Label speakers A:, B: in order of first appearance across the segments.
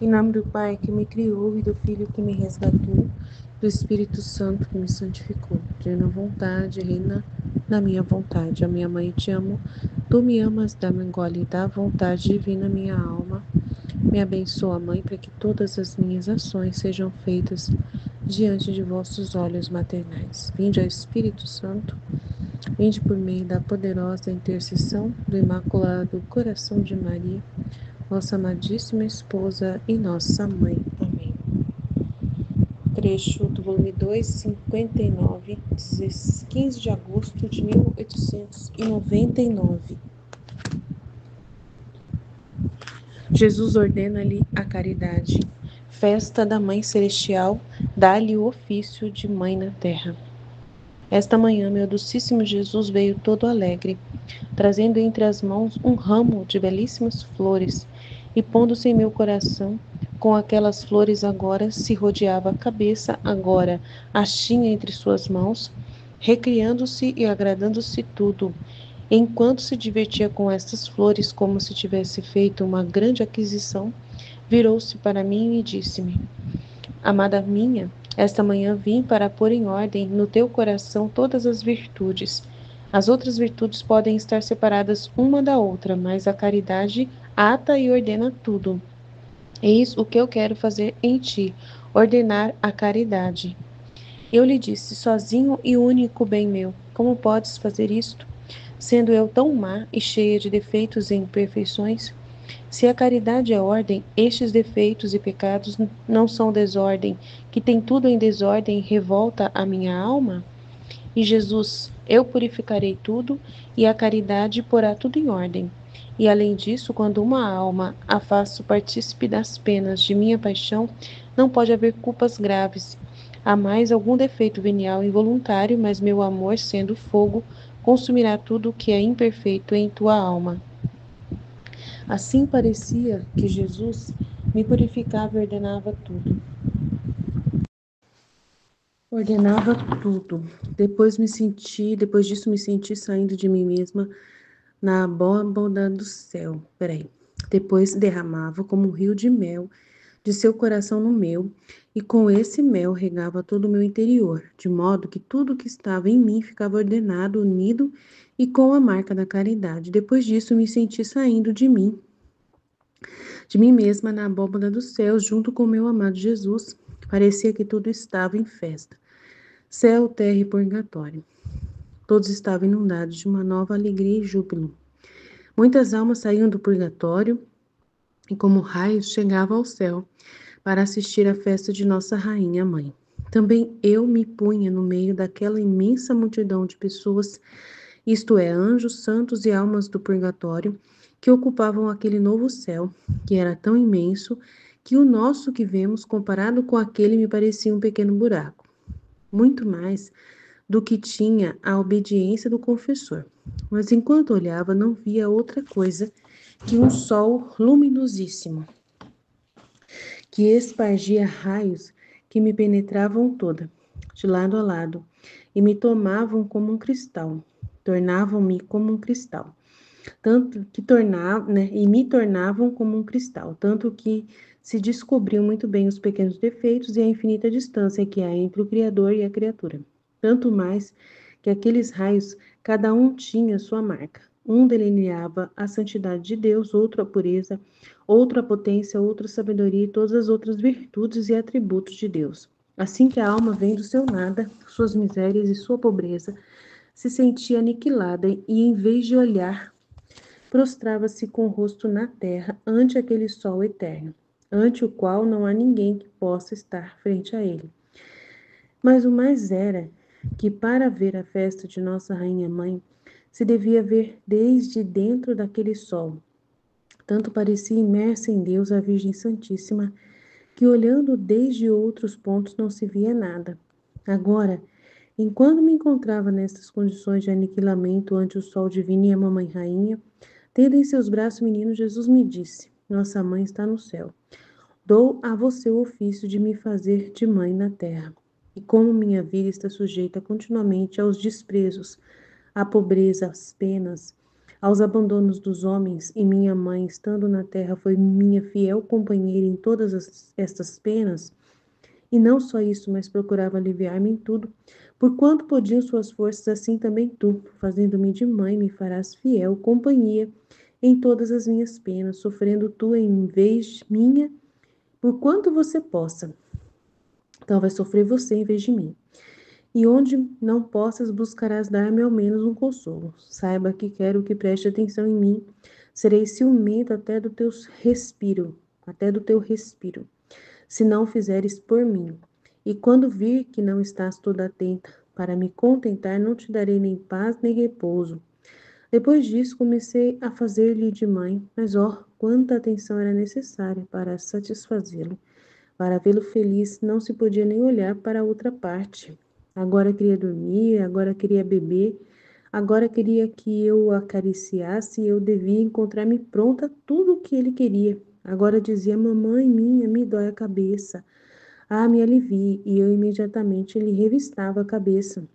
A: Em nome do Pai que me criou e do Filho que me resgatou, do Espírito Santo que me santificou. Plena vontade, reina na minha vontade. A minha mãe te amo, tu me amas, dá-me um gole da vontade divina minha alma. Me abençoa, Mãe, para que todas as minhas ações sejam feitas diante de vossos olhos maternais. Vinde ao Espírito Santo, vinde por meio da poderosa intercessão do Imaculado Coração de Maria, vossa amadíssima esposa e nossa mãe. Amém. Trecho do volume 2, 59, 15 de agosto de 1899. Jesus ordena-lhe a caridade. Festa da Mãe Celestial, dá-lhe o ofício de mãe na terra. Esta manhã, meu docíssimo Jesus veio todo alegre, trazendo entre as mãos um ramo de belíssimas flores, e pondo-se em meu coração, com aquelas flores agora se rodeava a cabeça, agora as tinha entre suas mãos, recriando-se e agradando-se tudo. Enquanto se divertia com estas flores, como se tivesse feito uma grande aquisição, virou-se para mim e disse-me: Amada minha, esta manhã vim para pôr em ordem no teu coração todas as virtudes. As outras virtudes podem estar separadas uma da outra, mas a caridade ata e ordena tudo. Eis o que eu quero fazer em ti, ordenar a caridade. Eu lhe disse, sozinho e único bem meu, como podes fazer isto? Sendo eu tão má e cheia de defeitos e imperfeições? Se a caridade é ordem, estes defeitos e pecados não são desordem, que tem tudo em desordem e revolta a minha alma? E Jesus, eu purificarei tudo, e a caridade porá tudo em ordem. E além disso, quando uma alma a faço partícipe das penas de minha paixão, não pode haver culpas graves. Há mais algum defeito venial involuntário, mas meu amor, sendo fogo, consumirá tudo o que é imperfeito em tua alma. Assim parecia que Jesus me purificava e ordenava tudo. Depois disso me senti saindo de mim mesma na abóboda do céu. Depois derramava como um rio de mel de seu coração no meu, e com esse mel regava todo o meu interior, de modo que tudo que estava em mim ficava ordenado, unido e com a marca da caridade. Depois disso me senti saindo de mim mesma na abóbada dos céus, junto com meu amado Jesus. Parecia que tudo estava em festa. Céu, terra e purgatório. Todos estavam inundados de uma nova alegria e júbilo. Muitas almas saíam do purgatório e, como raios, chegavam ao céu para assistir à festa de nossa Rainha Mãe. Também eu me punha no meio daquela imensa multidão de pessoas, isto é, anjos, santos e almas do purgatório, que ocupavam aquele novo céu, que era tão imenso que o nosso que vemos, comparado com aquele, me parecia um pequeno buraco. Muito mais do que tinha a obediência do confessor. Mas enquanto olhava, não via outra coisa que um sol luminosíssimo, que espargia raios que me penetravam toda, de lado a lado, e me tomavam como um cristal, tornavam-me como um cristal, e me tornavam como um cristal, tanto que se descobriam muito bem os pequenos defeitos e a infinita distância que há entre o Criador e a criatura. Tanto mais que aqueles raios, cada um tinha sua marca. Um delineava a santidade de Deus, outro a pureza, outro a potência, outro a sabedoria e todas as outras virtudes e atributos de Deus. Assim que a alma vem do seu nada, suas misérias e sua pobreza, se sentia aniquilada e, em vez de olhar, prostrava-se com o rosto na terra ante aquele sol eterno, ante o qual não há ninguém que possa estar frente a ele. Mas o mais era que, para ver a festa de Nossa Rainha Mãe, se devia ver desde dentro daquele sol. Tanto parecia imersa em Deus a Virgem Santíssima, que olhando desde outros pontos não se via nada. Agora, enquanto me encontrava nestas condições de aniquilamento ante o sol divino e a Mamãe Rainha, tendo em seus braços o menino, Jesus me disse: Nossa mãe está no céu. Dou a você o ofício de me fazer de mãe na terra. E como minha vida está sujeita continuamente aos desprezos, à pobreza, às penas, aos abandonos dos homens, e minha mãe, estando na terra, foi minha fiel companheira em todas estas penas, e não só isso, mas procurava aliviar-me em tudo. Porquanto podiam suas forças, assim também tu, fazendo-me de mãe, me farás fiel companhia em todas as minhas penas, sofrendo tu em vez minha, por quanto você possa. Então vai sofrer você em vez de mim. E onde não possas, buscarás dar-me ao menos um consolo. Saiba que quero que preste atenção em mim. Serei ciumento até do teu respiro, se não fizeres por mim. E quando vir que não estás toda atenta para me contentar, não te darei nem paz nem repouso. Depois disso, comecei a fazer-lhe de mãe, mas quanta atenção era necessária para satisfazê-lo. Para vê-lo feliz, não se podia nem olhar para outra parte. Agora queria dormir, agora queria beber, agora queria que eu o acariciasse e eu devia encontrar-me pronta a tudo o que ele queria. Agora dizia: mamãe minha, me dói a cabeça. Ah, me alivie, e eu imediatamente lhe revistava a cabeça.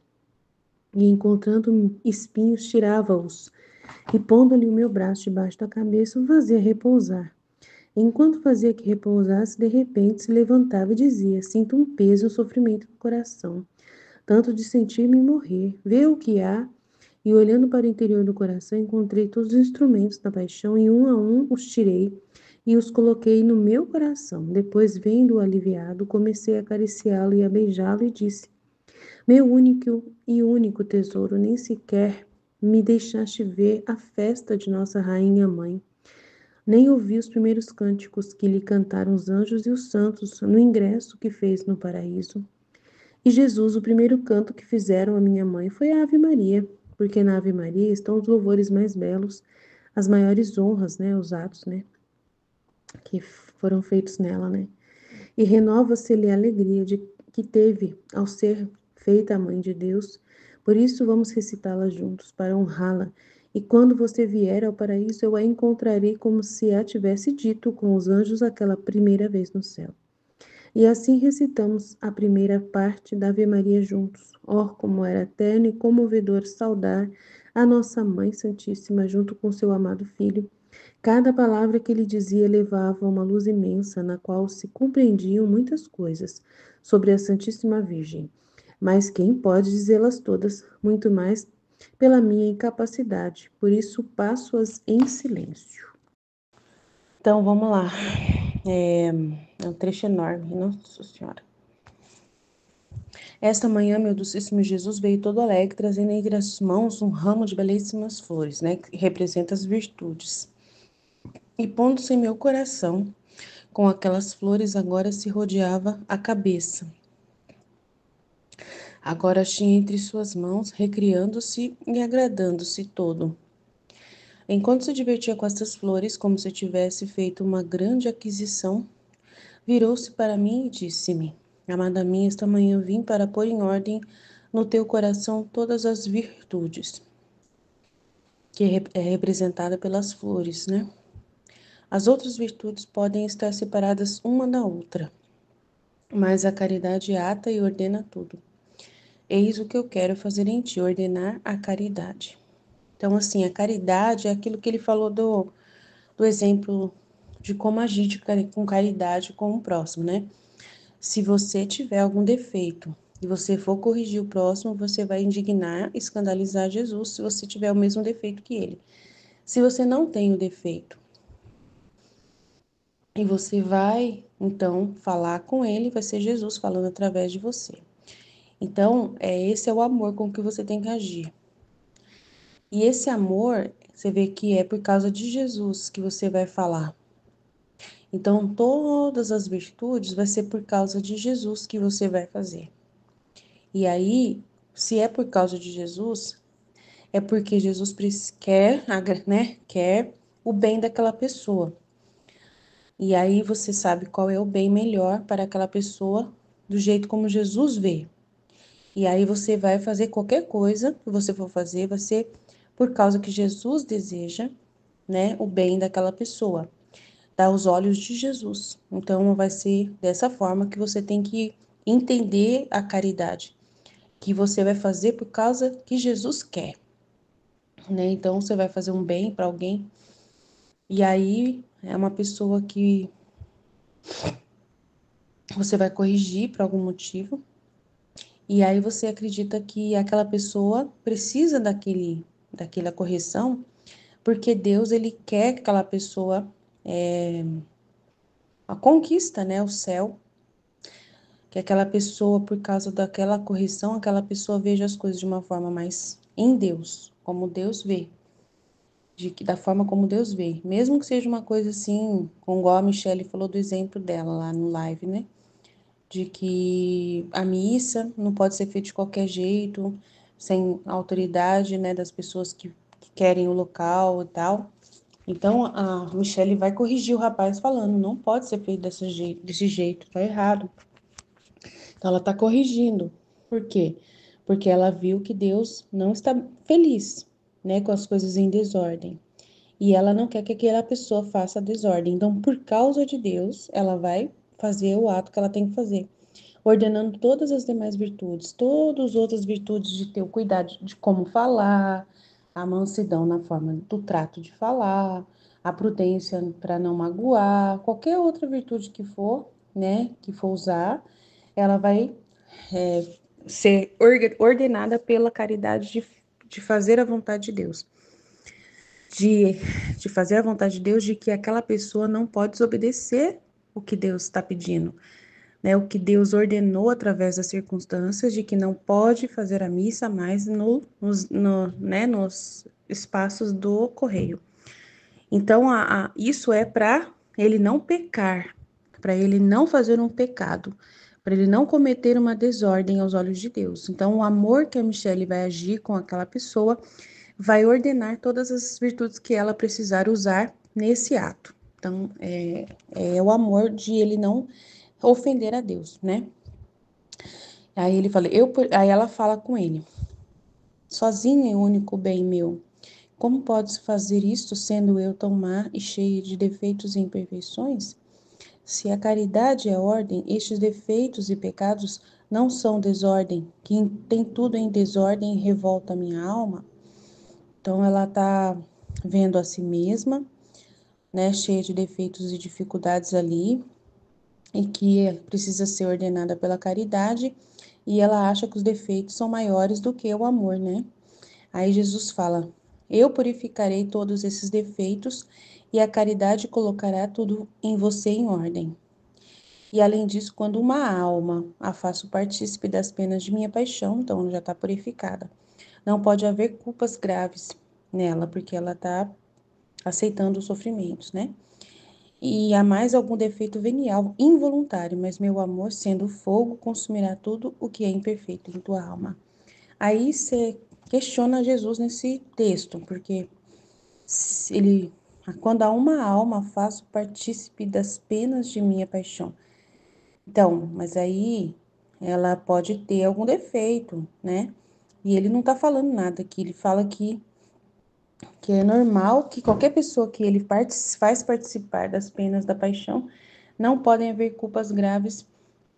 A: E encontrando espinhos, tirava-os, e pondo-lhe o meu braço debaixo da cabeça, o fazia repousar. Enquanto fazia que repousasse, de repente se levantava e dizia: sinto um peso e um sofrimento no coração, tanto de sentir-me morrer. Vê o que há. E olhando para o interior do coração, encontrei todos os instrumentos da paixão e um a um os tirei e os coloquei no meu coração. Depois, vendo-o aliviado, comecei a acariciá-lo e a beijá-lo e disse: meu único tesouro, nem sequer me deixaste ver a festa de nossa rainha mãe. Nem ouvi os primeiros cânticos que lhe cantaram os anjos e os santos no ingresso que fez no paraíso. E Jesus, o primeiro canto que fizeram a minha mãe foi a Ave Maria, porque na Ave Maria estão os louvores mais belos, as maiores honras, né, os atos, né, que foram feitos nela, né. E renova-se-lhe a alegria de que teve ao ser feita a mãe de Deus. Por isso vamos recitá-la juntos para honrá-la. E quando você vier ao paraíso, eu a encontrarei como se a tivesse dito com os anjos aquela primeira vez no céu. E assim recitamos a primeira parte da Ave Maria juntos. Oh, como era eterno e comovedor saudar a nossa Mãe Santíssima junto com seu amado Filho. Cada palavra que ele dizia levava uma luz imensa, na qual se compreendiam muitas coisas sobre a Santíssima Virgem. Mas quem pode dizê-las todas, muito mais pela minha incapacidade, por isso passo-as em silêncio. Então, vamos lá. É um trecho enorme, Nossa Senhora. Esta manhã, meu docíssimo Jesus veio todo alegre, trazendo entre as mãos um ramo de belíssimas flores, né, que representa as virtudes. E pondo-se em meu coração, com aquelas flores, agora se rodeava a cabeça. Agora tinha entre suas mãos, recriando-se e agradando-se todo. Enquanto se divertia com estas flores, como se tivesse feito uma grande aquisição, virou-se para mim e disse-me: amada minha, esta manhã vim para pôr em ordem no teu coração todas as virtudes, que é representada pelas flores, né? As outras virtudes podem estar separadas uma da outra, mas a caridade ata e ordena tudo. Eis o que eu quero fazer em ti, ordenar a caridade. Então, assim, a caridade é aquilo que ele falou do exemplo de como agir com caridade com o próximo, né? Se você tiver algum defeito e você for corrigir o próximo, você vai indignar, escandalizar Jesus se você tiver o mesmo defeito que ele. Se você não tem o defeito e você vai, então, falar com ele, vai ser Jesus falando através de você. Então, esse é o amor com que você tem que agir. E esse amor, você vê que é por causa de Jesus que você vai falar. Então, todas as virtudes vai ser por causa de Jesus que você vai fazer. E aí, se é por causa de Jesus, é porque Jesus quer, né, quer o bem daquela pessoa. E aí você sabe qual é o bem melhor para aquela pessoa, do jeito como Jesus vê. E aí você vai fazer qualquer coisa que você for fazer, vai ser por causa que Jesus deseja, né, o bem daquela pessoa, aos olhos de Jesus. Então vai ser dessa forma que você tem que entender a caridade, que você vai fazer por causa que Jesus quer. né? Então você vai fazer um bem para alguém e aí é uma pessoa que você vai corrigir por algum motivo e aí você acredita que aquela pessoa precisa daquela correção porque Deus ele quer que aquela pessoa a conquista, né, o céu, que aquela pessoa, por causa daquela correção, aquela pessoa veja as coisas de uma forma mais em Deus, como Deus vê, da forma como Deus vê. Mesmo que seja uma coisa assim, como igual a Michelle falou do exemplo dela lá no live, né? De que a missa não pode ser feita de qualquer jeito, sem autoridade, né, das pessoas que querem o local e tal. Então a Michelle vai corrigir o rapaz falando, não pode ser feito desse jeito, tá errado. Então, ela está corrigindo. Por quê? Porque ela viu que Deus não está feliz, né, com as coisas em desordem. E ela não quer que aquela pessoa faça desordem. Então, por causa de Deus, ela vai fazer o ato que ela tem que fazer, ordenando todas as demais virtudes, todas as outras virtudes de ter o cuidado de como falar, a mansidão na forma do trato de falar, a prudência para não magoar, qualquer outra virtude que for, né, que for usar, ela vai ser ordenada pela caridade de fazer a vontade de Deus. De, de fazer a vontade de Deus, de que aquela pessoa não pode desobedecer o que Deus está pedindo, né? O que Deus ordenou através das circunstâncias, de que não pode fazer a missa mais nos espaços do correio. Então, isso é para ele não pecar, para ele não fazer um pecado, para ele não cometer uma desordem aos olhos de Deus. Então, o amor que a Michelle vai agir com aquela pessoa vai ordenar todas as virtudes que ela precisar usar nesse ato. Então, é o amor de ele não ofender a Deus, né? Aí ele fala, aí ela fala com ele, sozinho é o único bem meu. Como podes fazer isto, sendo eu tão má e cheia de defeitos e imperfeições? Se a caridade é ordem, estes defeitos e pecados não são desordem. Quem tem tudo em desordem revolta a minha alma. Então ela está vendo a si mesma, né, cheia de defeitos e dificuldades ali, e que precisa ser ordenada pela caridade, e ela acha que os defeitos são maiores do que o amor, né? Aí Jesus fala: eu purificarei todos esses defeitos e a caridade colocará tudo em você em ordem. E além disso, quando uma alma a faço partícipe das penas de minha paixão, então ela já está purificada. Não pode haver culpas graves nela, porque ela está aceitando os sofrimentos, né? E há mais algum defeito venial, involuntário, mas meu amor, sendo fogo, consumirá tudo o que é imperfeito em tua alma. Aí você questiona Jesus nesse texto, porque ele, quando a uma alma faço partícipe das penas de minha paixão. Então, mas aí ela pode ter algum defeito, né? E ele não tá falando nada aqui, ele fala que é normal que qualquer pessoa que ele faz participar das penas da paixão não podem haver culpas graves.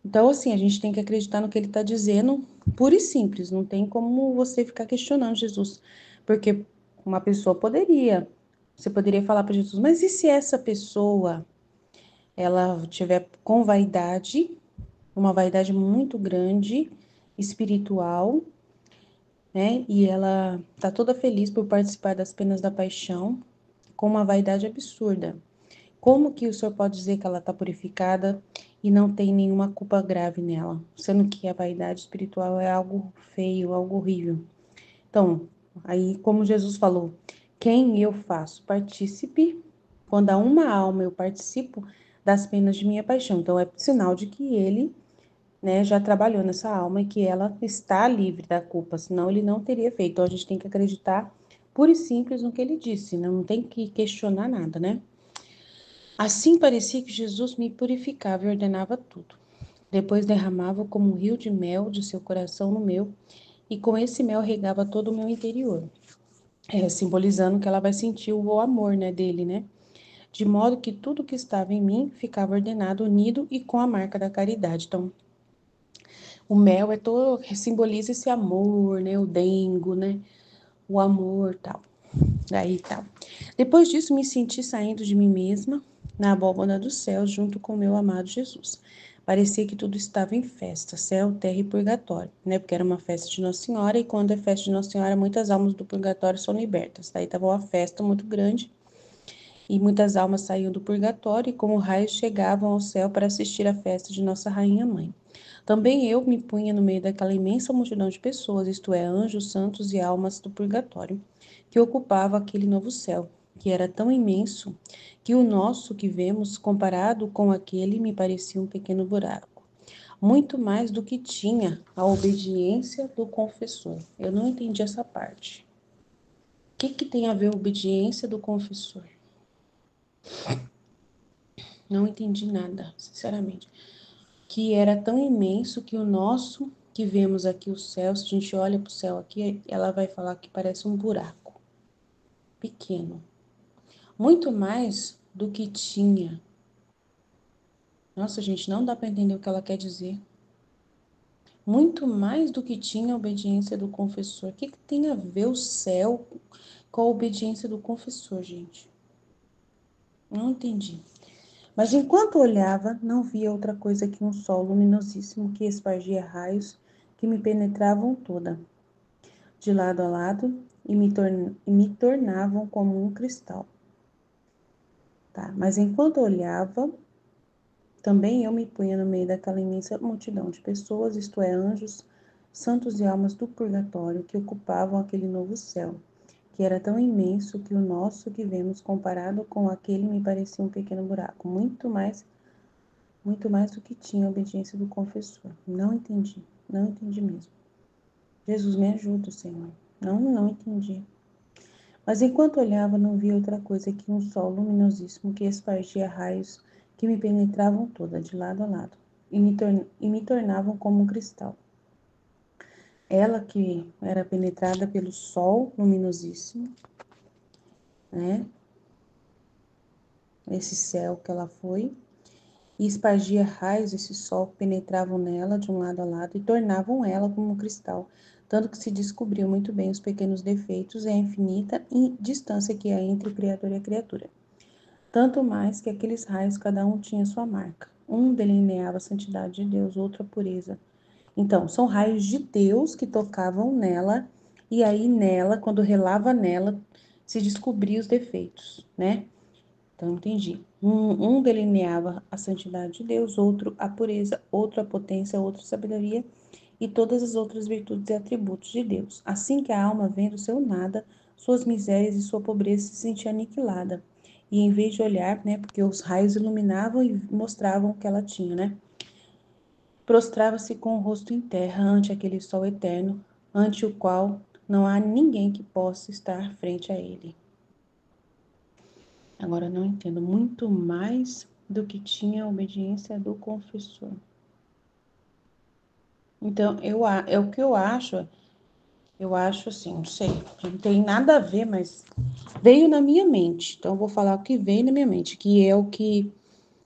A: Então, assim, a gente tem que acreditar no que ele está dizendo, puro e simples, não tem como você ficar questionando Jesus, porque uma pessoa você poderia falar para Jesus, mas e se essa pessoa, ela tiver com vaidade, uma vaidade muito grande, espiritual, né, e ela tá toda feliz por participar das penas da paixão, com uma vaidade absurda. Como que o senhor pode dizer que ela está purificada e não tem nenhuma culpa grave nela? Sendo que a vaidade espiritual é algo feio, algo horrível. Então, aí, como Jesus falou, quem eu faço partícipe, quando a uma alma eu participo das penas de minha paixão. Então, é sinal de que ele, né, já trabalhou nessa alma e que ela está livre da culpa, senão ele não teria feito. Então, a gente tem que acreditar pura e simples no que ele disse, não tem que questionar nada, né? Assim parecia que Jesus me purificava e ordenava tudo. Depois derramava como um rio de mel de seu coração no meu, e com esse mel regava todo o meu interior. Simbolizando que ela vai sentir o amor, né, dele, né? De modo que tudo que estava em mim ficava ordenado, unido e com a marca da caridade. Então, o mel simboliza esse amor, né? O dengo, né? O amor, tal. Daí tá. Depois disso, me senti saindo de mim mesma na abóbada dos céus, junto com meu amado Jesus. Parecia que tudo estava em festa, céu, terra e purgatório, né? Porque era uma festa de Nossa Senhora, e quando é festa de Nossa Senhora, muitas almas do purgatório são libertas. Daí tava uma festa muito grande, e muitas almas saíam do purgatório, e como raios chegavam ao céu para assistir à festa de Nossa Rainha Mãe. Também eu me punha no meio daquela imensa multidão de pessoas, isto é, anjos, santos e almas do purgatório, que ocupava aquele novo céu, que era tão imenso que o nosso que vemos, comparado com aquele, me parecia um pequeno buraco. Muito mais do que tinha a obediência do confessor. Eu não entendi essa parte. O que tem a ver a obediência do confessor? Não entendi nada, sinceramente. Que era tão imenso que o nosso, que vemos aqui o céu, se a gente olha para o céu aqui, ela vai falar que parece um buraco pequeno. Muito mais do que tinha. Nossa, gente, não dá para entender o que ela quer dizer. Muito mais do que tinha a obediência do confessor. O que tem a ver o céu com a obediência do confessor, gente? Não entendi. Mas enquanto olhava, não via outra coisa que um sol luminosíssimo que espargia raios que me penetravam toda, de lado a lado, e me tornavam como um cristal. Tá? Mas enquanto olhava, também eu me punha no meio daquela imensa multidão de pessoas, isto é, anjos, santos e almas do purgatório, que ocupavam aquele novo céu, que era tão imenso que o nosso que vemos comparado com aquele me parecia um pequeno buraco, muito mais do que tinha a obediência do confessor. Não entendi mesmo. Jesus, me ajuda, Senhor. Não entendi. Mas enquanto olhava, não via outra coisa que um sol luminosíssimo que espargia raios que me penetravam toda, de lado a lado, e me tornavam como um cristal. Ela que era penetrada pelo sol luminosíssimo, né? Esse céu que ela foi, e espargia raios, esse sol penetravam nela de um lado a lado e tornavam ela como um cristal, tanto que se descobriu muito bem os pequenos defeitos e a infinita distância que há entre o Criador e a criatura. Tanto mais que aqueles raios, cada um tinha sua marca. Um delineava a santidade de Deus, outro a pureza. Então, são raios de Deus que tocavam nela, e aí nela, quando relava nela, se descobria os defeitos, né? Então, entendi. Um delineava a santidade de Deus, outro a pureza, outro a potência, outro a sabedoria e todas as outras virtudes e atributos de Deus. Assim que a alma, vendo seu nada, suas misérias e sua pobreza, se sentia aniquilada. E em vez de olhar, né, porque os raios iluminavam e mostravam o que ela tinha, né? Prostrava-se com o rosto em terra ante aquele sol eterno, ante o qual não há ninguém que possa estar frente a ele. Agora não entendo muito mais do que tinha a obediência do confessor. Então, é o que eu acho assim, não sei, não tem nada a ver, mas veio na minha mente. Então, eu vou falar o que veio na minha mente, que é o que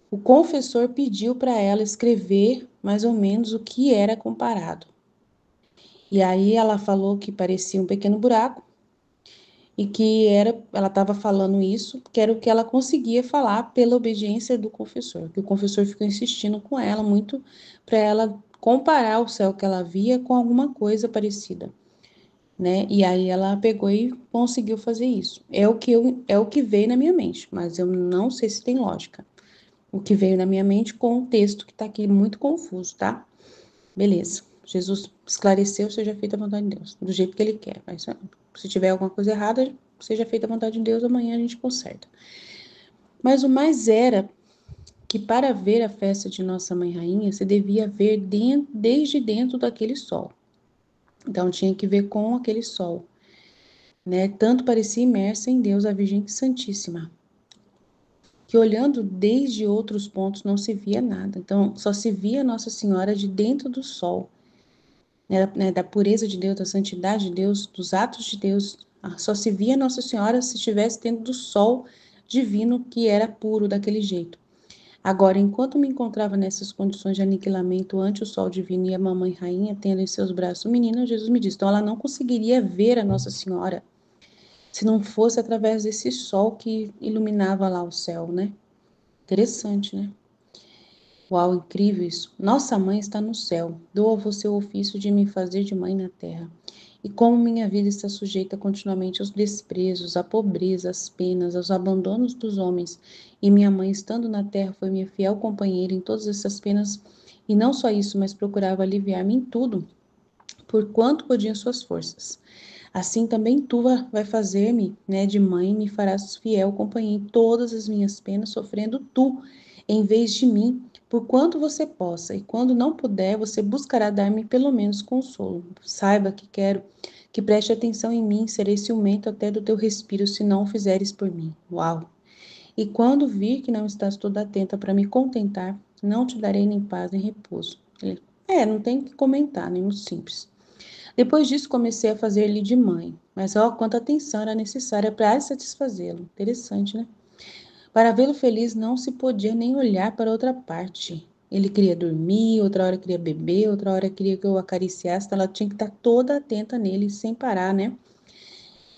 A: o confessor pediu para ela escrever mais ou menos o que era comparado. E aí ela falou que parecia um pequeno buraco, e que ela estava falando isso, que era o que ela conseguia falar pela obediência do confessor, que o confessor ficou insistindo com ela muito para ela comparar o céu que ela via com alguma coisa parecida, né? E aí ela pegou e conseguiu fazer isso. É o que veio na minha mente, mas eu não sei se tem lógica. O que veio na minha mente com o texto que está aqui muito confuso, tá? Beleza. Jesus esclareceu, seja feita a vontade de Deus, do jeito que ele quer. Mas se tiver alguma coisa errada, seja feita a vontade de Deus, amanhã a gente conserta. Mas o mais era que para ver a festa de Nossa Mãe Rainha, se devia ver desde dentro daquele sol. Então tinha que ver com aquele sol, né? Tanto parecia imersa em Deus a Virgem Santíssima, que olhando desde outros pontos não se via nada. Então só se via Nossa Senhora de dentro do sol. Né, da pureza de Deus, da santidade de Deus, dos atos de Deus. Só se via Nossa Senhora se estivesse dentro do sol divino que era puro daquele jeito. Agora, enquanto me encontrava nessas condições de aniquilamento ante o sol divino e a mamãe rainha tendo em seus braços o menino, Jesus me disse, então ela não conseguiria ver a Nossa Senhora
B: se não fosse através desse sol que iluminava lá o céu, né? Interessante, né? Uau, incrível isso. Nossa mãe está no céu. Dou a você o ofício de me fazer de mãe na terra. E como minha vida está sujeita continuamente aos desprezos, à pobreza, às penas, aos abandonos dos homens, e minha mãe, estando na terra, foi minha fiel companheira em todas essas penas, e não só isso, mas procurava aliviar-me em tudo, por quanto podiam suas forças. Assim também tu vai fazer-me, né, de mãe, me farás fiel companhia em todas as minhas penas, sofrendo tu, em vez de mim, por quanto você possa, e quando não puder, você buscará dar-me pelo menos consolo. Saiba que quero que preste atenção em mim, serei ciumento até do teu respiro, se não o fizeres por mim. Uau! E quando vir que não estás toda atenta para me contentar, não te darei nem paz nem repouso. Não tem que comentar, nem muito simples. Depois disso, comecei a fazer-lhe de mãe, mas ó, quanta atenção era necessária para satisfazê-lo. Interessante, né? Para vê-lo feliz, não se podia nem olhar para outra parte. Ele queria dormir, outra hora queria beber, outra hora queria que eu acariciasse, então ela tinha que estar toda atenta nele, sem parar, né?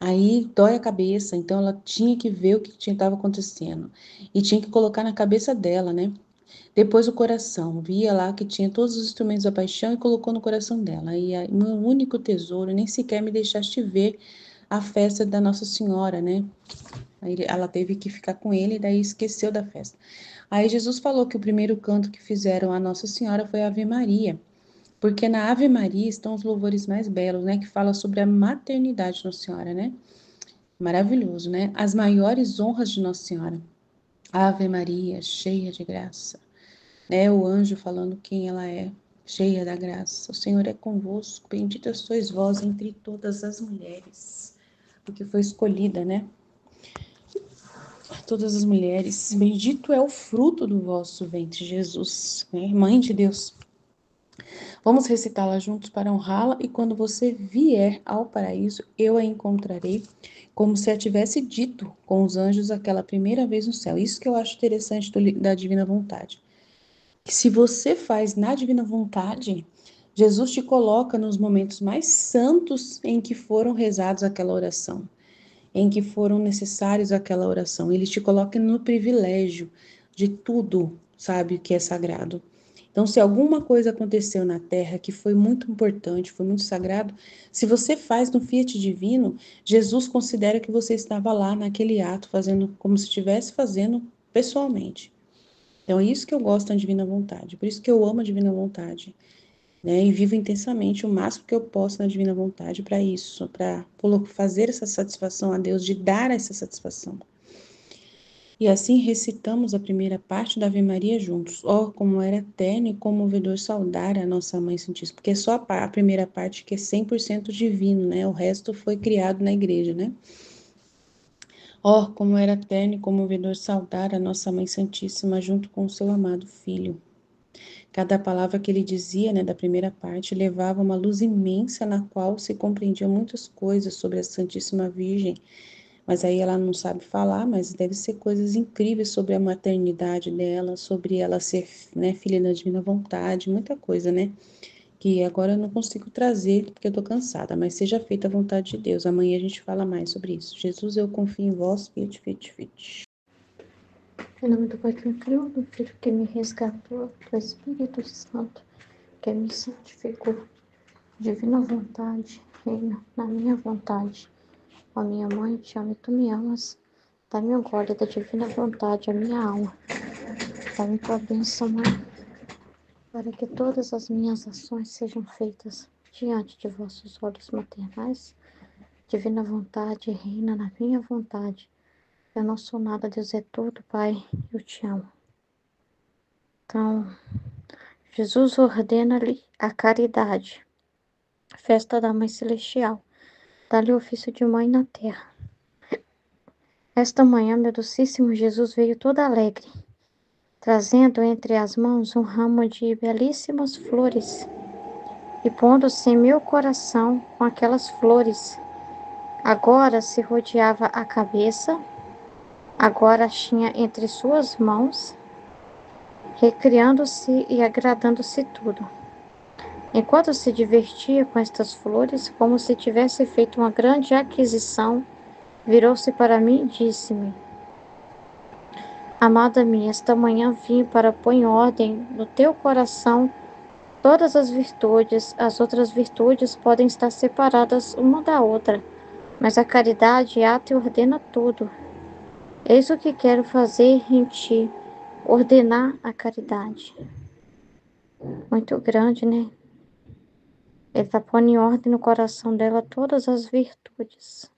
B: Aí dói a cabeça, então ela tinha que ver o que estava acontecendo. E tinha que colocar na cabeça dela, né? Depois o coração, via lá que tinha todos os instrumentos da paixão e colocou no coração dela. E aí, meu único tesouro, nem sequer me deixaste ver a festa da Nossa Senhora, né? Aí ela teve que ficar com ele e daí esqueceu da festa. Aí Jesus falou que o primeiro canto que fizeram a Nossa Senhora foi a Ave Maria, porque na Ave Maria estão os louvores mais belos, né? Que fala sobre a maternidade de Nossa Senhora, né? Maravilhoso, né? As maiores honras de Nossa Senhora. Ave Maria, cheia de graça, né? O anjo falando quem ela é, cheia da graça. O Senhor é convosco, bendita sois vós entre todas as mulheres, porque foi escolhida, né? Todas as mulheres, bendito é o fruto do vosso ventre, Jesus, né? Mãe de Deus. Vamos recitá-la juntos para honrá-la, e quando você vier ao paraíso, eu a encontrarei, como se a tivesse dito com os anjos aquela primeira vez no céu. Isso que eu acho interessante da divina vontade. Que se você faz na divina vontade, Jesus te coloca nos momentos mais santos em que foram rezados aquela oração, em que foram necessários aquela oração. Ele te coloca no privilégio de tudo, sabe, que é sagrado. Então, se alguma coisa aconteceu na Terra que foi muito importante, foi muito sagrado, se você faz no Fiat Divino, Jesus considera que você estava lá naquele ato, fazendo como se estivesse fazendo pessoalmente. Então, é isso que eu gosto da Divina Vontade, por isso que eu amo a Divina Vontade, né? E vivo intensamente o máximo que eu posso na Divina Vontade para isso, para fazer essa satisfação a Deus, de dar essa satisfação. E assim recitamos a primeira parte da Ave Maria juntos. Oh, como era eterno e comovedor saudar a nossa Mãe Santíssima, porque é só a primeira parte que é 100% divino, né? O resto foi criado na igreja, né? Oh, como era eterno e comovedor saudar a nossa Mãe Santíssima junto com o seu amado Filho. Cada palavra que ele dizia, né, da primeira parte, levava uma luz imensa na qual se compreendiam muitas coisas sobre a Santíssima Virgem. Mas aí ela não sabe falar, mas deve ser coisas incríveis sobre a maternidade dela, sobre ela ser, né, filha da divina vontade, muita coisa, né? Que agora eu não consigo trazer porque eu tô cansada, mas seja feita a vontade de Deus. Amanhã a gente fala mais sobre isso. Jesus, eu confio em vós, fiat, fiat, fiat.
C: Em nome do Pai que me criou, do Filho que me resgatou, do Espírito Santo que me santificou. Divina vontade, reina na minha vontade. Ó minha mãe, te amo e tu me amas. Dá-me o guarda da divina vontade, a minha alma. Dá-me tua bênção, mãe, para que todas as minhas ações sejam feitas diante de vossos olhos maternais. Divina vontade, reina na minha vontade. Eu não sou nada, Deus é tudo, Pai, eu te amo. Então, Jesus ordena-lhe a caridade. Festa da Mãe Celestial. Dá-lhe o ofício de mãe na terra. Esta manhã, meu docíssimo Jesus veio todo alegre, trazendo entre as mãos um ramo de belíssimas flores, e pondo-se em meu coração com aquelas flores. Agora se rodeava a cabeça, agora as tinha entre suas mãos, recriando-se e agradando-se tudo. Enquanto se divertia com estas flores, como se tivesse feito uma grande aquisição, Virou-se para mim e disse-me: Amada minha, esta manhã vim para pôr em ordem no teu coração todas as virtudes. As outras virtudes podem estar separadas uma da outra, mas a caridade ata e ordena tudo. Eis o que quero fazer em ti, ordenar a caridade. Muito grande, né? Ele está pondo em ordem no coração dela todas as virtudes.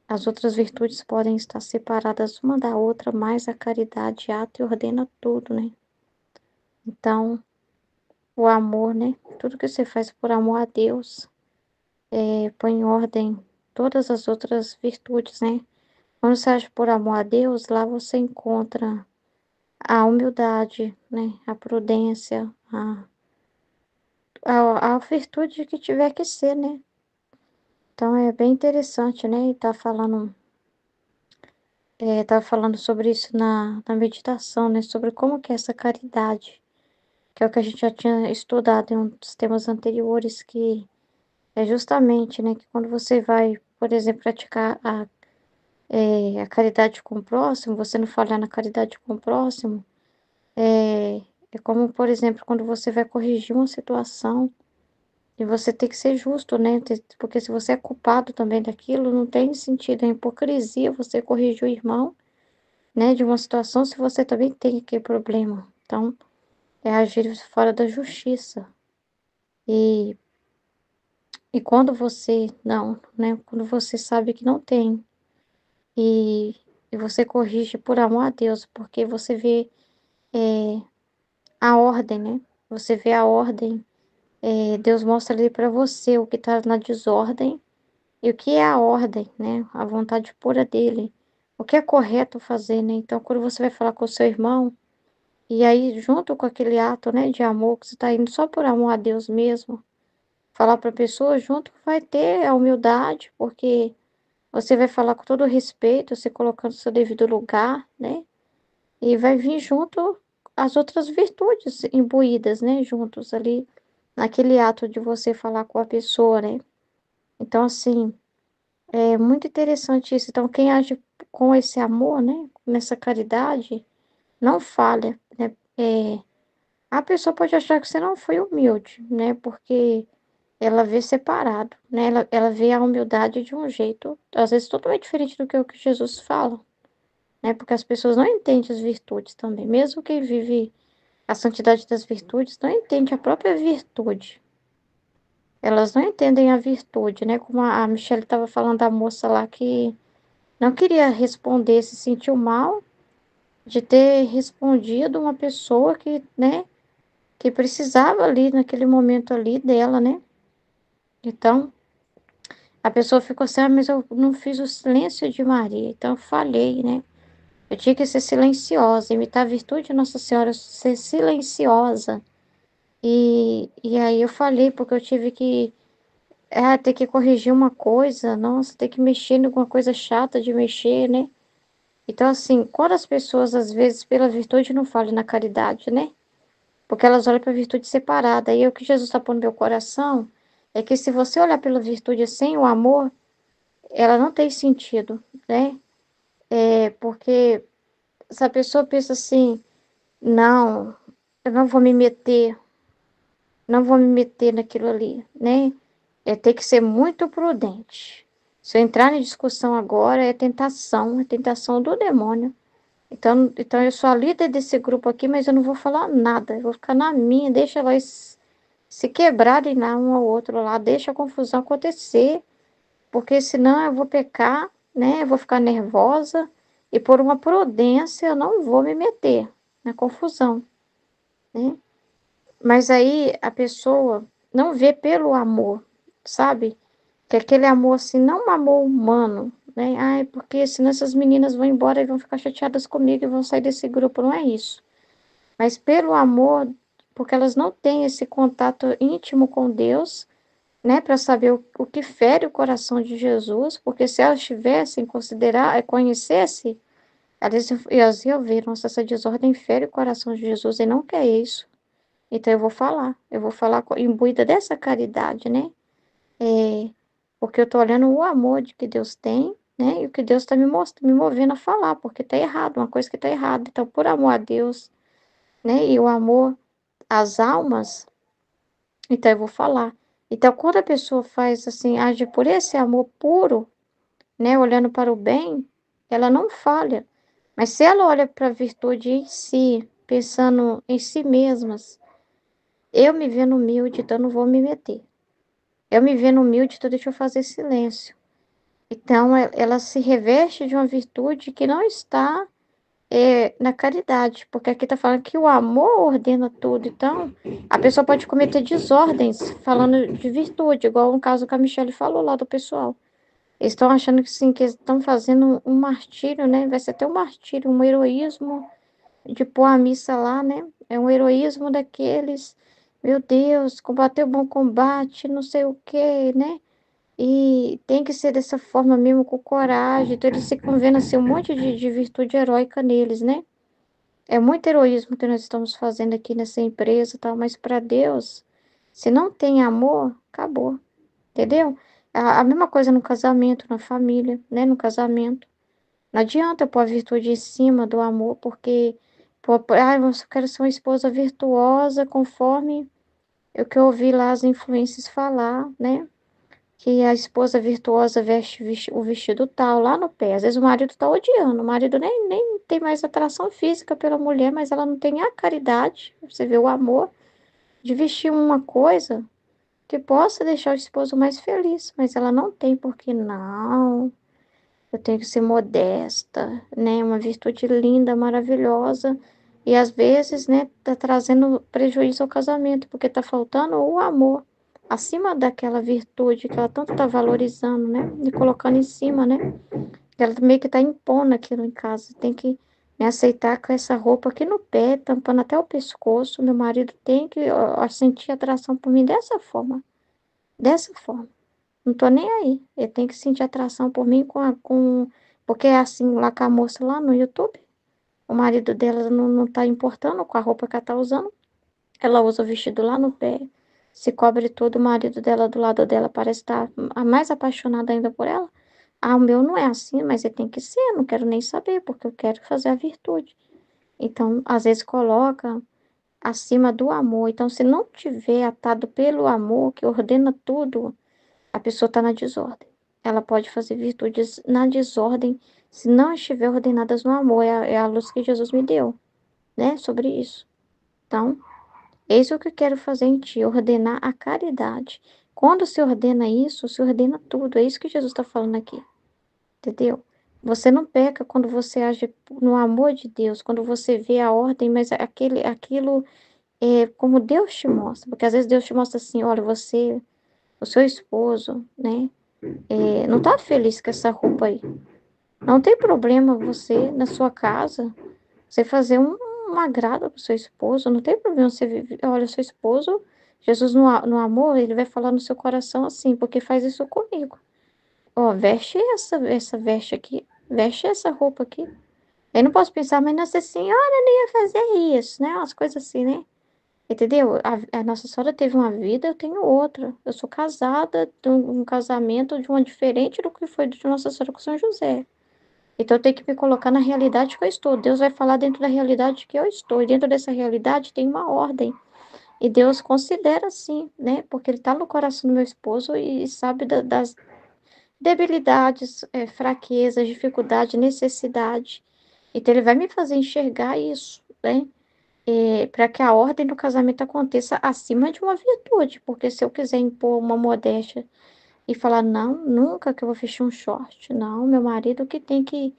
C: As outras virtudes podem estar separadas uma da outra, mas a caridade ata e ordena tudo, né? Então, o amor, né? Tudo que você faz por amor a Deus, põe em ordem todas as outras virtudes, né? Quando você age por amor a Deus, lá você encontra a humildade, né? A prudência, a virtude que tiver que ser, né? Então é bem interessante, né? E tava falando sobre isso na meditação, né? Sobre como que é essa caridade, que é o que a gente já tinha estudado em um dos temas anteriores, que é justamente, né? Que quando você vai, por exemplo, praticar a caridade com o próximo, você não falhar na caridade com o próximo, é como, por exemplo, quando você vai corrigir uma situação, e você tem que ser justo, né? Porque se você é culpado também daquilo, não tem sentido, é hipocrisia você corrigir o irmão, né? De uma situação se você também tem aquele problema. Então, é agir fora da justiça. E, e quando você não, né? Quando você sabe que não tem, e, e você corrige por amor a Deus, porque você vê a ordem, né? Você vê a ordem, Deus mostra ali para você o que está na desordem. E o que é a ordem, né? A vontade pura dele. O que é correto fazer, né? Então, quando você vai falar com o seu irmão, e aí, junto com aquele ato, né, de amor, que você está indo só por amor a Deus mesmo, falar para a pessoa, junto vai ter a humildade, porque você vai falar com todo respeito, você colocando o seu devido lugar, né? E vai vir junto as outras virtudes imbuídas, né? Juntos ali, naquele ato de você falar com a pessoa, né? Então, assim. É muito interessante isso. Então, quem age com esse amor, né, nessa caridade, não falha, né? A pessoa pode achar que você não foi humilde, né, porque ela vê separado, né? Ela vê a humildade de um jeito, às vezes totalmente diferente do que o que Jesus fala, né? Porque as pessoas não entendem as virtudes também. Mesmo quem vive a santidade das virtudes não entende a própria virtude. Elas não entendem a virtude, né? Como a Michelle estava falando da moça lá que não queria responder, se sentiu mal de ter respondido uma pessoa que, né, que precisava ali naquele momento ali dela, né? Então, a pessoa ficou assim, mas eu não fiz o silêncio de Maria, então eu falei, né? Eu tinha que ser silenciosa, imitar a virtude de Nossa Senhora, ser silenciosa. E aí eu falei, porque eu tive que ter que corrigir uma coisa, nossa, ter que mexer em alguma coisa chata de mexer, né? Então, assim, quando as pessoas, às vezes, pela virtude, não falam na caridade, né? Porque elas olham para a virtude separada. E o que Jesus está pondo no meu coração é que se você olhar pela virtude sem o amor, ela não tem sentido, né? Porque se a pessoa pensa assim, não, eu não vou me meter, não vou me meter naquilo ali, né? É ter que ser muito prudente. Se eu entrar em discussão agora, é tentação do demônio. Então eu sou a líder desse grupo aqui, mas eu não vou falar nada. Eu vou ficar na minha, deixa elas se quebrarem lá um ao outro lá, deixa a confusão acontecer, porque senão eu vou pecar, né? Eu vou ficar nervosa e por uma prudência eu não vou me meter na confusão, né? Mas aí a pessoa não vê pelo amor, sabe? Que aquele amor assim, não um amor humano, né? Ai, porque senão essas meninas vão embora e vão ficar chateadas comigo e vão sair desse grupo, não é isso. Mas pelo amor, porque elas não têm esse contato íntimo com Deus, né, para saber o que fere o coração de Jesus, porque se elas tivessem conhecesse, elas iam ver, nossa, essa desordem fere o coração de Jesus e não quer isso. Então eu vou falar imbuída dessa caridade, né? porque eu tô olhando o amor de que Deus tem, né? E o que Deus está me movendo a falar, porque tá errado, uma coisa que tá errada. Então, por amor a Deus, né? E o amor às almas, então eu vou falar. Então, quando a pessoa faz assim, age por esse amor puro, né? Olhando para o bem, ela não falha. Mas se ela olha para a virtude em si, pensando em si mesmas, eu me vendo humilde, então eu não vou me meter. Eu me vendo humilde, então deixa eu fazer silêncio. Então, ela se reveste de uma virtude que não está na caridade, porque aqui está falando que o amor ordena tudo. Então, a pessoa pode cometer desordens falando de virtude, igual um caso que a Michelle falou lá do pessoal. Eles estão achando que sim, que eles estão fazendo um martírio, né? Vai ser até um martírio, um heroísmo de pôr a missa lá, né? É um heroísmo daqueles, meu Deus, combater o bom combate, não sei o quê, né? E tem que ser dessa forma mesmo, com coragem. Então, eles ficam vendo assim, um monte de virtude heróica neles, né? É muito heroísmo que nós estamos fazendo aqui nessa empresa e tal, mas para Deus, se não tem amor, acabou, entendeu? A mesma coisa no casamento, na família, né? No casamento. Não adianta eu pôr a virtude em cima do amor, porque, eu quero ser uma esposa virtuosa, conforme o que eu ouvi lá as influências falar, né? Que a esposa virtuosa veste o vestido tal, lá no pé. Às vezes o marido tá odiando, o marido nem tem mais atração física pela mulher, mas ela não tem a caridade, você vê o amor, de vestir uma coisa que possa deixar o esposo mais feliz, mas ela não tem, porque não. Eu tenho que ser modesta, né? Uma virtude linda, maravilhosa. E às vezes, né, tá trazendo prejuízo ao casamento, porque tá faltando o amor acima daquela virtude que ela tanto tá valorizando, né? E colocando em cima, né? Ela meio que tá impondo aquilo em casa. Tem que me aceitar com essa roupa aqui no pé, tampando até o pescoço. Meu marido tem que sentir atração por mim dessa forma. Dessa forma. Não tô nem aí. Ele tem que sentir atração por mim porque é assim lá com a moça lá no YouTube. O marido dela não tá importando com a roupa que ela tá usando. Ela usa o vestido lá no pé, se cobre todo. O marido dela do lado dela parece estar mais apaixonado ainda por ela. Ah, o meu não é assim, mas ele tem que ser. Eu não quero nem saber, porque eu quero fazer a virtude. Então, às vezes coloca acima do amor. Então, se não tiver atado pelo amor, que ordena tudo, a pessoa está na desordem. Ela pode fazer virtudes na desordem se não estiver ordenadas no amor. É a luz que Jesus me deu, né? Sobre isso. Então, eis o que eu quero fazer em ti, ordenar a caridade. Quando se ordena isso, se ordena tudo. É isso que Jesus está falando aqui. Entendeu? Você não peca quando você age no amor de Deus, quando você vê a ordem, mas aquilo é como Deus te mostra. Porque às vezes Deus te mostra assim, olha, você, o seu esposo, né? Não tá feliz com essa roupa aí. Não tem problema você, na sua casa, você fazer um agrado pro seu esposo. Não tem problema você viver. Olha, seu esposo, Jesus no amor, ele vai falar no seu coração assim, porque faz isso comigo. Ó, veste essa veste aqui. Veste essa roupa aqui. Eu não posso pensar, mas Nossa Senhora nem ia fazer isso, né? Umas coisas assim, né? Entendeu? A Nossa Senhora teve uma vida, eu tenho outra. Eu sou casada, de um casamento de uma diferente do que foi de Nossa Senhora com São José. Então eu tenho que me colocar na realidade que eu estou. Deus vai falar dentro da realidade que eu estou. E dentro dessa realidade tem uma ordem. E Deus considera assim, né? Porque Ele está no coração do meu esposo e sabe das debilidades, fraquezas, dificuldade, necessidade. Então Ele vai me fazer enxergar isso, né? Para que a ordem do casamento aconteça acima de uma virtude, porque se eu quiser impor uma modéstia e falar, não, nunca que eu vou vestir um short, não, meu marido que tem que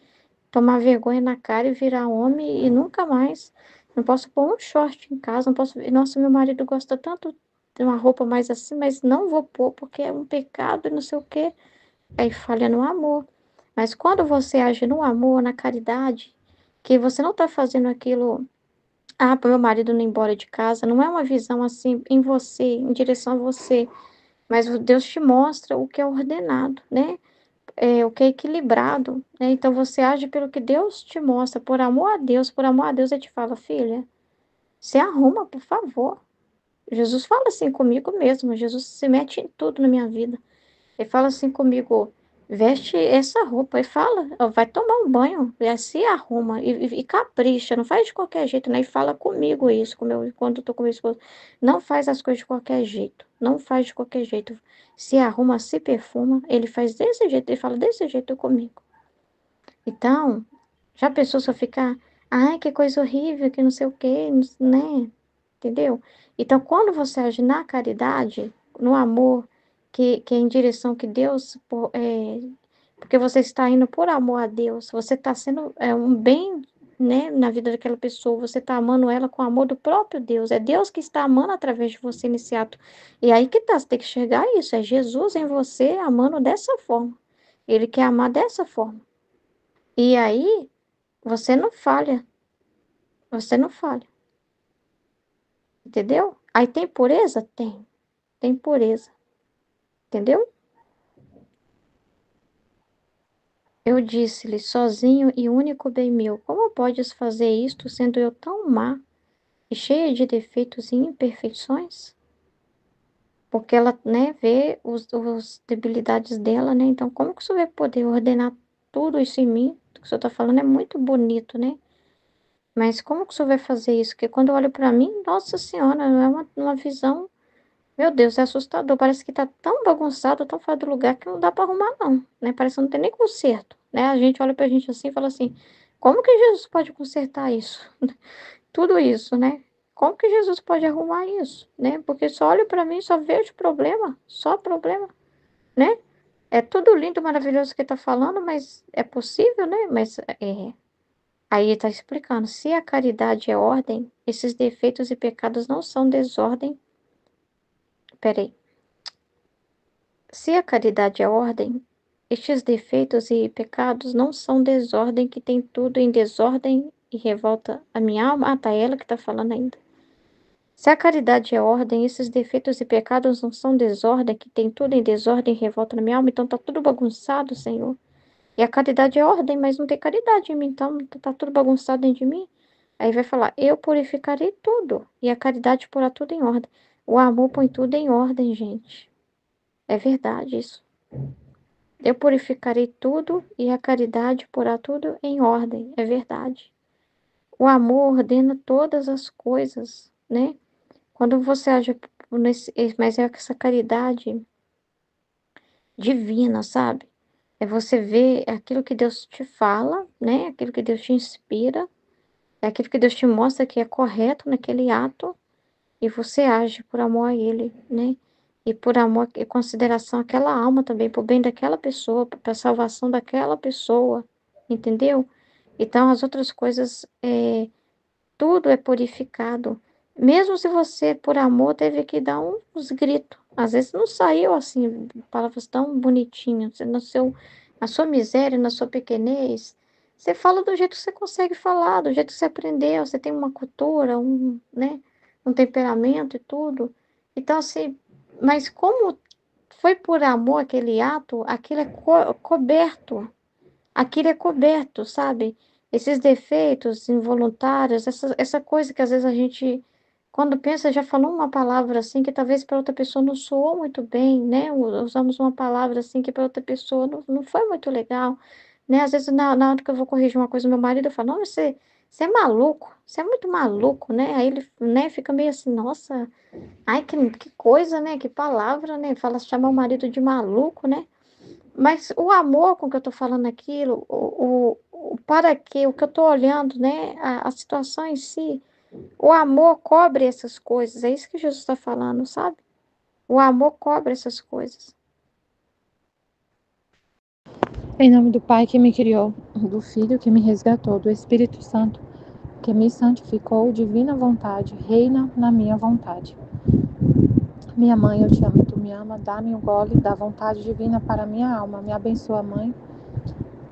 C: tomar vergonha na cara e virar homem e nunca mais, não posso pôr um short em casa, não posso, nossa, meu marido gosta tanto de uma roupa mais assim, mas não vou pôr porque é um pecado e não sei o quê, aí falha no amor. Mas quando você age no amor, na caridade, que você não está fazendo aquilo para meu marido não ir embora de casa, não é uma visão assim em você, em direção a você, mas Deus te mostra o que é ordenado, né? O que é equilibrado, né? Então você age pelo que Deus te mostra, por amor a Deus, ele te fala, filha, se arruma, por favor. Jesus fala assim comigo mesmo, Jesus se mete em tudo na minha vida. Ele fala assim comigo, veste essa roupa. E fala, ó, vai tomar um banho, e se arruma, e capricha, não faz de qualquer jeito, né? E fala comigo isso, quando eu tô com meu esposo. Não faz as coisas de qualquer jeito, não faz de qualquer jeito. Se arruma, se perfuma, ele faz desse jeito, ele fala desse jeito comigo. Então, já pensou se eu ficar, ai, que coisa horrível, que não sei o quê, né? Entendeu? Então, quando você age na caridade, no amor, que é em direção que Deus, porque você está indo por amor a Deus, você está sendo um bem, né, na vida daquela pessoa, você está amando ela com o amor do próprio Deus, é Deus que está amando através de você nesse ato. E aí que tá, você tem que chegar a isso, é Jesus em você amando dessa forma. Ele quer amar dessa forma. E aí, você não falha, você não falha. Entendeu? Aí tem pureza? Tem pureza. Entendeu? Eu disse-lhe, sozinho e único bem meu, como podes fazer isto, sendo eu tão má e cheia de defeitos e imperfeições? Porque ela, né, vê os debilidades dela, né? Então, como que o senhor vai poder ordenar tudo isso em mim? O que o senhor está falando é muito bonito, né? Mas como que o senhor vai fazer isso? Porque quando eu olho para mim, nossa senhora, é uma visão. Meu Deus, é assustador. Parece que tá tão bagunçado, tão fora do lugar que não dá para arrumar, não, né? Parece que não tem nem conserto, né? A gente olha pra gente assim e fala assim: como que Jesus pode consertar isso? Tudo isso, né? Como que Jesus pode arrumar isso, né? Porque só olho para mim, só vejo problema, só problema, né? É tudo lindo, maravilhoso que tá falando, mas é possível, né? Mas aí tá explicando: se a caridade é ordem, esses defeitos e pecados não são desordem. Peraí. Se a caridade é ordem, estes defeitos e pecados não são desordem que tem tudo em desordem e revolta a minha alma. Ah, tá ela que tá falando ainda. Se a caridade é ordem, esses defeitos e pecados não são desordem que tem tudo em desordem e revolta na minha alma. Então tá tudo bagunçado, Senhor. E a caridade é ordem, mas não tem caridade em mim, então tá tudo bagunçado dentro de mim. Aí vai falar, eu purificarei tudo, e a caridade porá tudo em ordem. O amor põe tudo em ordem, gente. É verdade isso. Eu purificarei tudo e a caridade porá tudo em ordem. É verdade. O amor ordena todas as coisas, né? Quando você age mas é essa caridade divina, sabe? É você ver aquilo que Deus te fala, né? Aquilo que Deus te inspira, é aquilo que Deus te mostra que é correto naquele ato e você age por amor a Ele, né? E por amor e consideração àquela alma também, por bem daquela pessoa, para a salvação daquela pessoa, entendeu? Então, as outras coisas, tudo é purificado. Mesmo se você, por amor, teve que dar uns gritos. Às vezes não saiu assim, palavras tão bonitinhas. Na sua miséria, na sua pequenez, você fala do jeito que você consegue falar, do jeito que você aprendeu. Você tem uma cultura, né, um temperamento e tudo. Então, assim, mas como foi por amor aquele ato, aquilo é coberto. Aquilo é coberto, sabe? Esses defeitos involuntários, essa coisa que às vezes a gente, quando pensa, já falou uma palavra assim que talvez para outra pessoa não soou muito bem, né? Usamos uma palavra assim que para outra pessoa não foi muito legal, né? Às vezes na hora que eu vou corrigir uma coisa, meu marido fala, não, você é maluco, você é muito maluco, né? Aí ele, né, fica meio assim, nossa, ai, que coisa, né? Que palavra, né? Fala, chamar o marido de maluco, né? Mas o amor com que eu estou falando aquilo, o para quê, o que eu estou olhando, né? A situação em si, o amor cobre essas coisas. É isso que Jesus está falando, sabe? O amor cobre essas coisas.
A: Em nome do Pai que me criou, do Filho que me resgatou, do Espírito Santo que me santificou, divina vontade, reina na minha vontade. Minha mãe, eu te amo, tu me ama, dá-me um gole da vontade divina para minha alma. Me abençoa, mãe,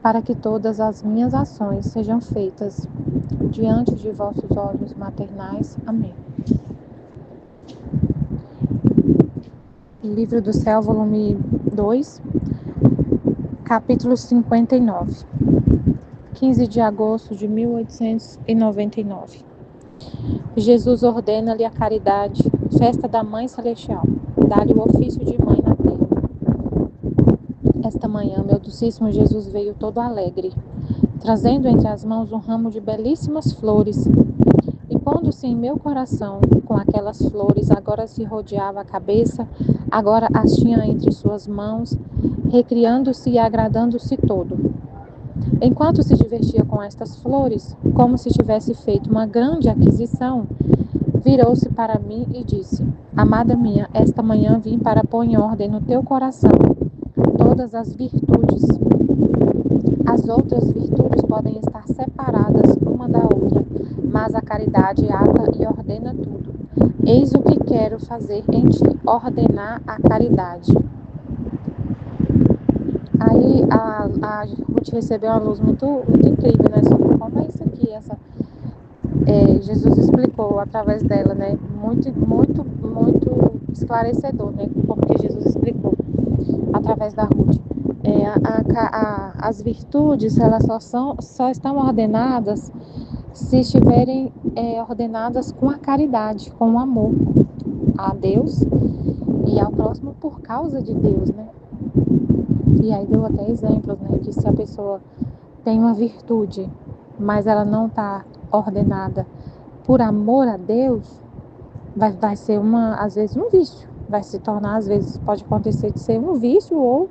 A: para que todas as minhas ações sejam feitas diante de vossos olhos maternais. Amém. Livro do Céu, volume 2, capítulo 59. 15 de agosto de 1899. Jesus ordena-lhe a caridade, festa da Mãe Celestial. Dá-lhe o ofício de mãe na terra.
D: Esta manhã, meu docíssimo Jesus veio todo alegre, trazendo entre as mãos um ramo de belíssimas flores. E pondo-se em meu coração com aquelas flores, agora se rodeava a cabeça, agora as tinha entre suas mãos, recriando-se e agradando-se todo. Enquanto se divertia com estas flores, como se tivesse feito uma grande aquisição, virou-se para mim e disse: Amada minha, esta manhã vim para pôr em ordem no teu coração todas as virtudes. As outras virtudes podem estar separadas uma da outra, mas a caridade ata e ordena tudo. Eis o que quero fazer em ti, ordenar a caridade. Aí a Ruth recebeu uma luz muito incrível, né, sobre como é isso aqui, Jesus explicou através dela, né, muito esclarecedor, né, porque Jesus explicou através da Ruth. As virtudes, elas só estão ordenadas se estiverem ordenadas com a caridade, com o amor a Deus e ao próximo por causa de Deus, né? E aí deu até exemplos, né, que se a pessoa tem uma virtude, mas ela não está ordenada por amor a Deus, vai ser às vezes um vício, vai se tornar, às vezes pode acontecer de ser um vício ou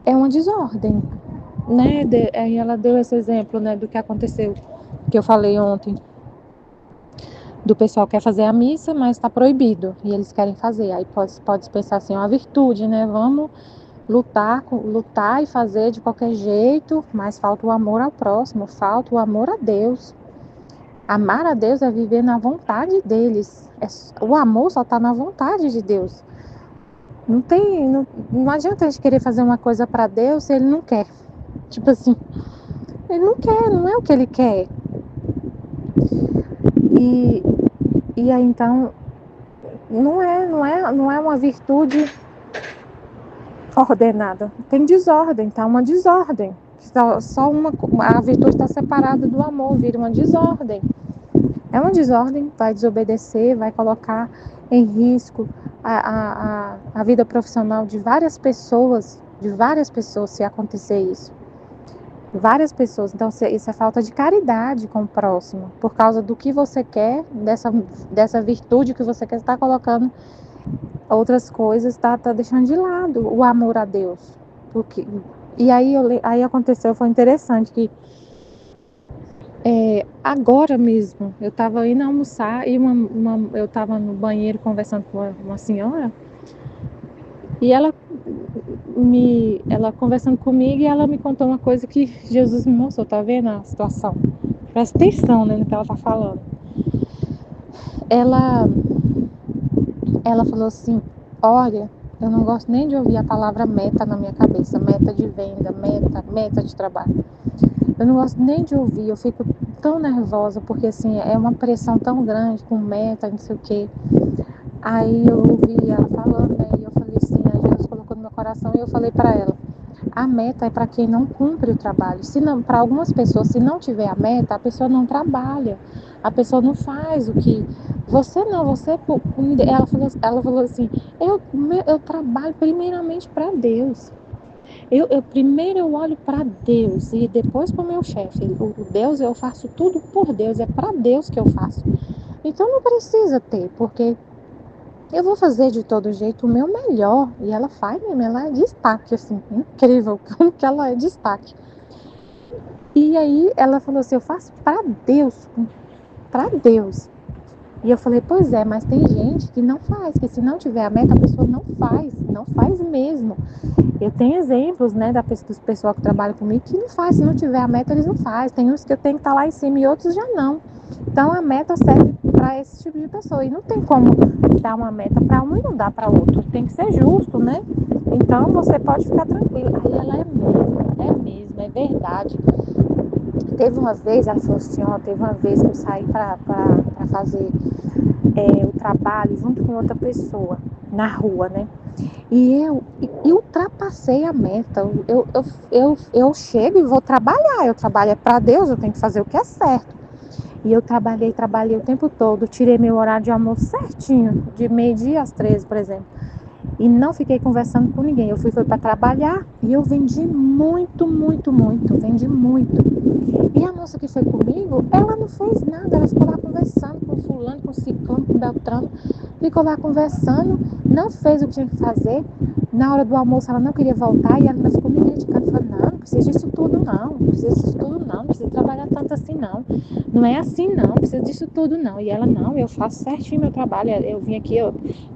D: é uma desordem, né? Aí ela deu esse exemplo, né, do que aconteceu, que eu falei ontem, do pessoal que quer fazer a missa, mas está proibido, e eles querem fazer. Aí pode pensar assim, é uma virtude, né? Vamos lutar e fazer de qualquer jeito, mas falta o amor ao próximo, falta o amor a Deus. Amar a Deus é viver na vontade deles. O amor só está na vontade de Deus. Não adianta a gente querer fazer uma coisa para Deus se ele não quer. Tipo assim, ele não quer, não é o que ele quer. E aí então não é uma virtude ordenada. Tem desordem, tá? Uma desordem. A virtude está separada do amor, vira uma desordem. É uma desordem, vai desobedecer, vai colocar em risco a vida profissional de várias pessoas se acontecer isso. Várias pessoas. Então, isso é falta de caridade com o próximo. Por causa do que você quer, dessa virtude que você quer, está colocando outras coisas, está deixando de lado o amor a Deus. E aí aconteceu, foi interessante que agora mesmo, eu estava indo almoçar e eu estava no banheiro conversando com uma senhora e ela conversando comigo e ela me contou uma coisa que Jesus me mostrou, tá vendo a situação? Presta atenção, né, no que ela tá falando. Ela falou assim, olha, eu não gosto nem de ouvir a palavra meta na minha cabeça, meta de venda, meta de trabalho. Eu não gosto nem de ouvir, eu fico tão nervosa, porque assim, é uma pressão tão grande com meta, não sei o quê. Aí eu ouvi ela falando, né, e eu falei assim, aí Jesus colocou no meu coração e eu falei para ela, a meta é para quem não cumpre o trabalho. Para algumas pessoas, se não tiver a meta, a pessoa não trabalha, a pessoa não faz o que... Ela falou assim, eu trabalho primeiramente para Deus. Primeiro eu olho para Deus e depois para o meu chefe. O Deus, eu faço tudo por Deus, é para Deus que eu faço. Então não precisa ter, porque eu vou fazer de todo jeito o meu melhor. E ela faz mesmo, ela é destaque, assim, incrível como que ela é destaque. E aí ela falou assim, eu faço para Deus, para Deus. E eu falei, pois é, mas tem gente que não faz, que se não tiver a meta, a pessoa não faz mesmo. Eu tenho exemplos, né, dos pessoal que trabalham comigo que não faz, se não tiver a meta, eles não fazem. Tem uns que eu tenho que estar lá em cima e outros já não. Então a meta serve para esse tipo de pessoa. E não tem como dar uma meta para um e não dar para outro. Tem que ser justo, né? Então você pode ficar tranquila. Aí ela é verdade. Teve uma vez, ela falou assim, teve uma vez que eu saí para fazer o trabalho junto com outra pessoa na rua, né? E eu ultrapassei a meta. Eu chego e vou trabalhar. Eu trabalho para Deus, eu tenho que fazer o que é certo. E eu trabalhei o tempo todo. Tirei meu horário de almoço certinho, de 12:00 às 13:00, por exemplo. E não fiquei conversando com ninguém. Eu fui para trabalhar e eu vendi muito, vendi muito. E a moça que foi comigo, ela não fez nada, ela ficou lá conversando com fulano, com ciclano, com beltrano, ficou lá conversando, não fez o que tinha que fazer. Na hora do almoço ela não queria voltar e ela ainda ficou me criticando, falando, não precisa disso tudo não precisa trabalhar tanto assim não é assim não precisa disso tudo não. E ela, não, eu faço certinho meu trabalho, eu vim aqui,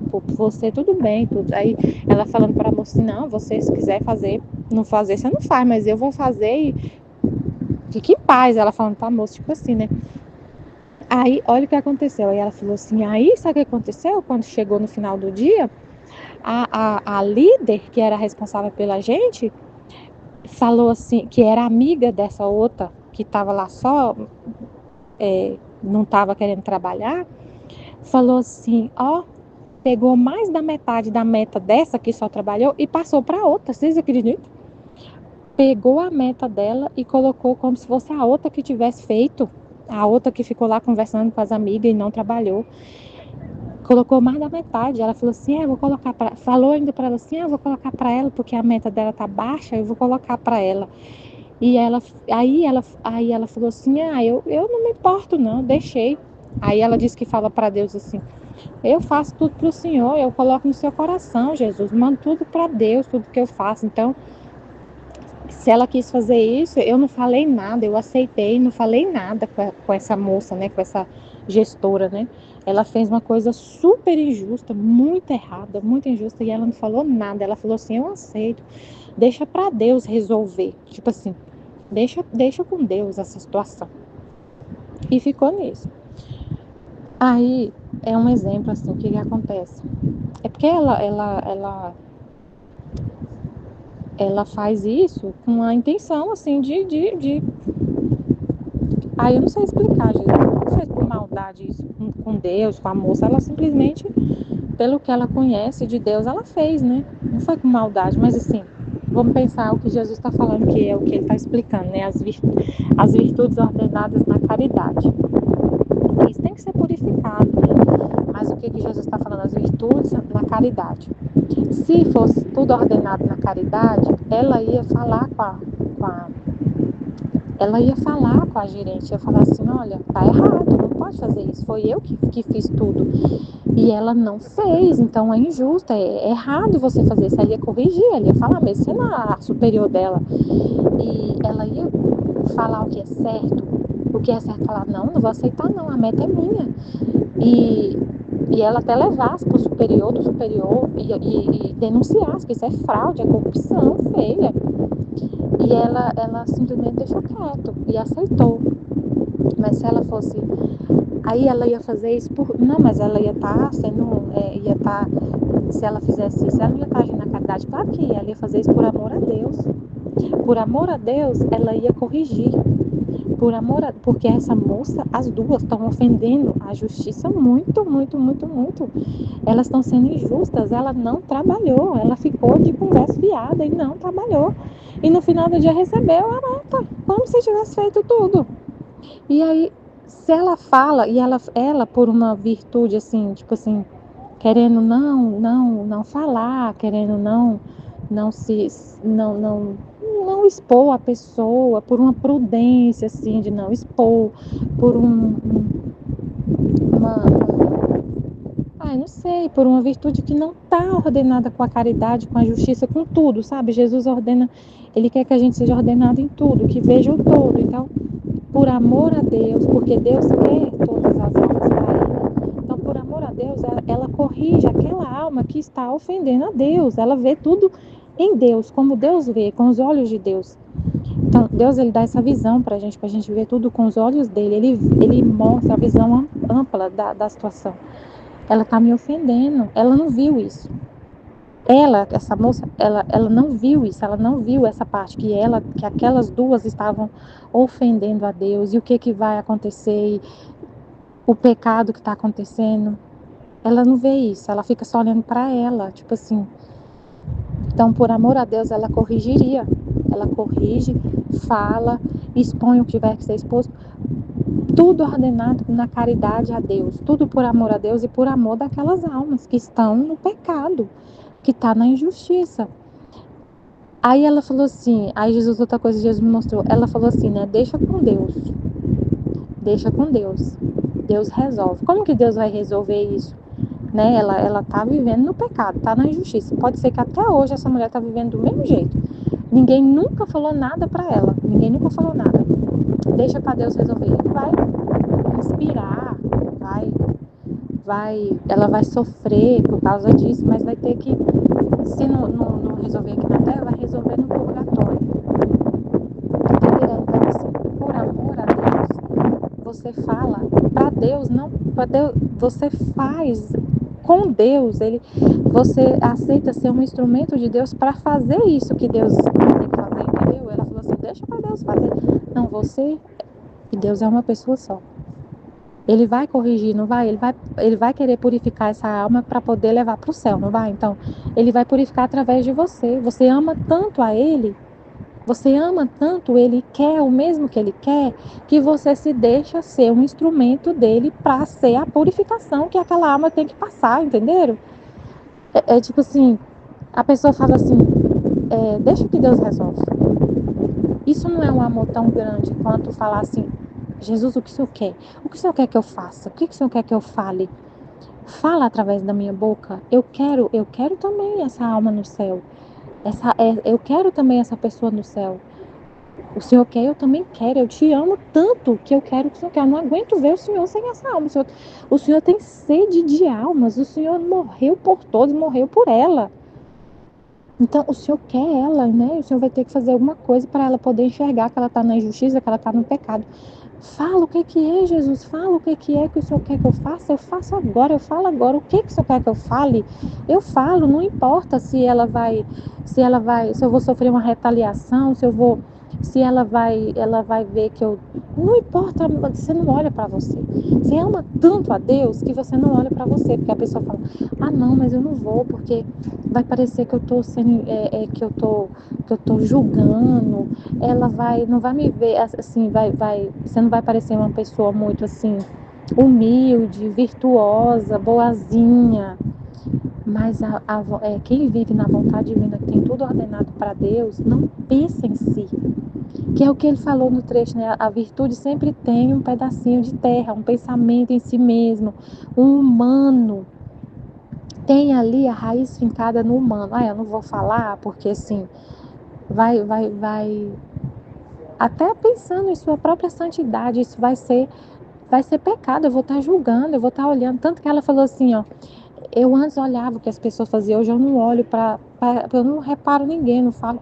D: por você tudo bem, tudo. Aí ela falando para a moça assim, não, você se quiser fazer, não fazer, você não faz, mas eu vou fazer e fique em paz. Ela falando pra moça, tipo assim, né? Aí, olha o que aconteceu. Aí ela falou assim, aí, sabe o que aconteceu? Quando chegou no final do dia, a líder, que era responsável pela gente, falou assim, que era amiga dessa outra, que estava lá só, não estava querendo trabalhar, falou assim, ó, pegou mais da metade da meta dessa que só trabalhou e passou para outra, vocês acreditam? Pegou a meta dela e colocou como se fosse a outra que tivesse feito, a outra que ficou lá conversando com as amigas e não trabalhou. Colocou mais da metade. Ela falou assim, eu vou colocar para, falou ainda para ela assim, eu vou colocar para ela porque a meta dela tá baixa, eu vou colocar para ela. E aí ela falou assim, eu não me importo não, deixei. Aí ela disse que fala para Deus assim, eu faço tudo para o Senhor, eu coloco no seu coração, Jesus, mando tudo para Deus, tudo que eu faço. Então, se ela quis fazer isso, eu não falei nada, eu aceitei, não falei nada com essa moça, né, com essa gestora, né. Ela fez uma coisa super injusta, muito errada, muito injusta, e ela não falou nada. Ela falou assim, eu aceito, deixa para Deus resolver, tipo assim, deixa com Deus essa situação. E ficou nisso. Aí, é um exemplo, assim, o que acontece. É porque ela faz isso com a intenção, assim, Aí eu não sei explicar, gente. Ela não fez por maldade isso com Deus, com a moça. Ela simplesmente, pelo que ela conhece de Deus, ela fez, né? Não foi com maldade, mas assim, vamos pensar o que Jesus está falando, que é o que ele está explicando, né? As virtudes ordenadas na caridade. Isso tem que ser purificado, né? Mas o que Jesus está falando? As virtudes na caridade. Se fosse tudo ordenado na caridade, ela ia falar ela ia falar com a gerente, ia falar assim, olha, tá errado, não pode fazer isso, foi eu que fiz tudo. E ela não fez, então é injusto, é errado você fazer isso. Ela ia corrigir, ela ia falar, mesmo sendo a superior dela. E ela ia falar o que é certo, falar, não vou aceitar não, a meta é minha. E ela até levasse para o superior do superior e denunciasse que isso é fraude, é corrupção feia. E ela simplesmente deixou quieto e aceitou. Mas se ela fosse... Aí ela ia fazer isso por... Não, mas ela ia estar sendo... Se ela fizesse isso, ela não ia estar agindo na caridade. Claro que ela ia fazer isso por amor a Deus. Por amor a Deus, ela ia corrigir. Porque essa moça, as duas estão ofendendo a justiça muito. Elas estão sendo injustas. Ela não trabalhou. Ela ficou de conversa fiada e não trabalhou. E no final do dia recebeu a nota, como se tivesse feito tudo. E aí, se ela fala, e ela por uma virtude assim, tipo assim, querendo não falar, querendo não expor a pessoa, por uma prudência assim, de não expor, por não sei, por uma virtude que não está ordenada com a caridade, com a justiça, com tudo, sabe? Jesus ordena, ele quer que a gente seja ordenado em tudo, que veja o todo. Então, por amor a Deus, porque Deus quer todas as almas para ele. Então, por amor a Deus, ela corrige aquela alma que está ofendendo a Deus. Ela vê tudo em Deus, como Deus vê, com os olhos de Deus. Então, Deus, ele dá essa visão pra gente ver tudo com os olhos dele. Ele mostra a visão ampla da situação. Ela tá me ofendendo, ela não viu isso. Essa moça, ela não viu isso, ela não viu essa parte que aquelas duas estavam ofendendo a Deus e o que vai acontecer, e o pecado que está acontecendo. Ela não vê isso, ela fica só olhando para ela, tipo assim. Então, por amor a Deus, ela corrigiria. Ela corrige, fala, expõe o que tiver que ser exposto. Tudo ordenado na caridade a Deus, tudo por amor a Deus e por amor daquelas almas que estão no pecado. que está na injustiça. Aí ela falou assim, aí Jesus, outra coisa que Jesus me mostrou, ela falou assim, né, deixa com Deus, Deus resolve. Como que Deus vai resolver isso? Né? Ela tá vivendo no pecado, tá na injustiça. Pode ser que até hoje essa mulher tá vivendo do mesmo jeito. Ninguém nunca falou nada para ela, ninguém nunca falou nada. Deixa para Deus resolver. Ele vai inspirar, ela vai sofrer por causa disso, mas vai ter que, se não resolver aqui na terra, vai resolver no purgatório. Entendeu? Então, assim, por amor a Deus, você fala para Deus, não para Deus, você faz com Deus, você aceita ser um instrumento de Deus para fazer isso que Deus tem que fazer, entendeu? Ela falou assim, deixa para Deus fazer. Não, você e Deus é uma pessoa só. Ele vai corrigir, não vai? Ele vai querer purificar essa alma para poder levar para o céu, não vai? Então, ele vai purificar através de você. Você ama tanto a ele, você ama tanto, ele quer o mesmo que ele quer, que você se deixa ser um instrumento dele para ser a purificação que aquela alma tem que passar, entenderam? É tipo assim, a pessoa fala assim, deixa que Deus resolve. Isso não é um amor tão grande quanto falar assim, Jesus, o que o Senhor quer? O que o Senhor quer que eu faça? O que o Senhor quer que eu fale? Fala através da minha boca. Eu quero também essa alma no céu. Eu quero também essa pessoa no céu. O Senhor quer, eu também quero. Eu te amo tanto que eu quero que o Senhor quer. Eu não aguento ver o Senhor sem essa alma. O Senhor tem sede de almas. O Senhor morreu por todos, morreu por ela. Então, o Senhor quer ela, né? O Senhor vai ter que fazer alguma coisa para ela poder enxergar que ela está na injustiça, que ela está no pecado. Fala o que é, Jesus. Fala o que é que o Senhor quer que eu faça. Eu faço agora, eu falo agora. O que o Senhor quer que eu fale? Eu falo, não importa se eu vou sofrer uma retaliação, se ela vai ver que eu, não importa, você não olha para você. Você ama tanto a Deus que você não olha para você, porque a pessoa fala, não, mas eu não vou, porque vai parecer que eu tô sendo, que eu tô julgando. Ela não vai me ver assim, você não vai parecer uma pessoa muito assim humilde, virtuosa, boazinha. Mas quem vive na vontade divina, que tem tudo ordenado para Deus, não pensa em si. Que é o que ele falou no trecho, né? A virtude sempre tem um pedacinho de terra, um pensamento em si mesmo, um humano. Tem ali a raiz fincada no humano. Eu não vou falar porque assim, vai até pensando em sua própria santidade, isso vai ser pecado, eu vou estar julgando, eu vou estar olhando. Tanto que ela falou assim, ó, eu antes olhava o que as pessoas faziam, hoje eu não olho eu não reparo ninguém, não falo,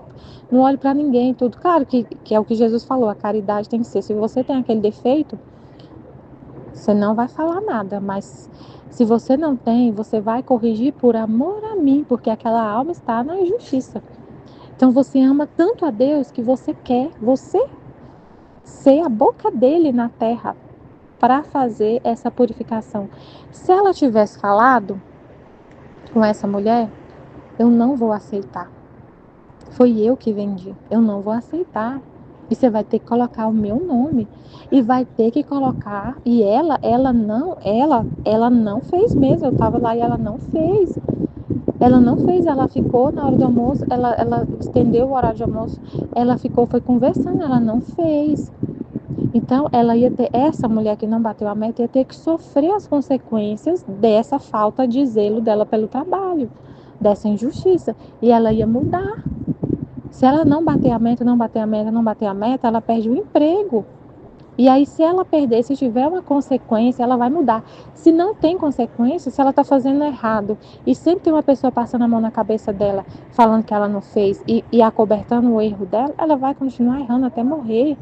D: não olho para ninguém, tudo. Claro que é o que Jesus falou, a caridade tem que ser, se você tem aquele defeito, você não vai falar nada, mas se você não tem, você vai corrigir por amor a mim, porque aquela alma está na injustiça. Então você ama tanto a Deus que você quer ser a boca dele na terra para fazer essa purificação. Se ela tivesse falado com essa mulher, eu não vou aceitar. Foi eu que vendi, eu não vou aceitar. E você vai ter que colocar o meu nome e vai ter que colocar. E ela não fez mesmo. Eu estava lá e ela não fez. Ela não fez, ela ficou na hora do almoço, ela estendeu o horário de almoço, foi conversando, ela não fez. Então, essa mulher que não bateu a meta ia ter que sofrer as consequências dessa falta de zelo dela pelo trabalho, dessa injustiça. E ela ia mudar. Se ela não bater a meta, ela perde o emprego. E aí, se ela perder, se tiver uma consequência, ela vai mudar. Se não tem consequência, se ela está fazendo errado, e sempre tem uma pessoa passando a mão na cabeça dela, falando que ela não fez, e acobertando o erro dela, ela vai continuar errando até morrer.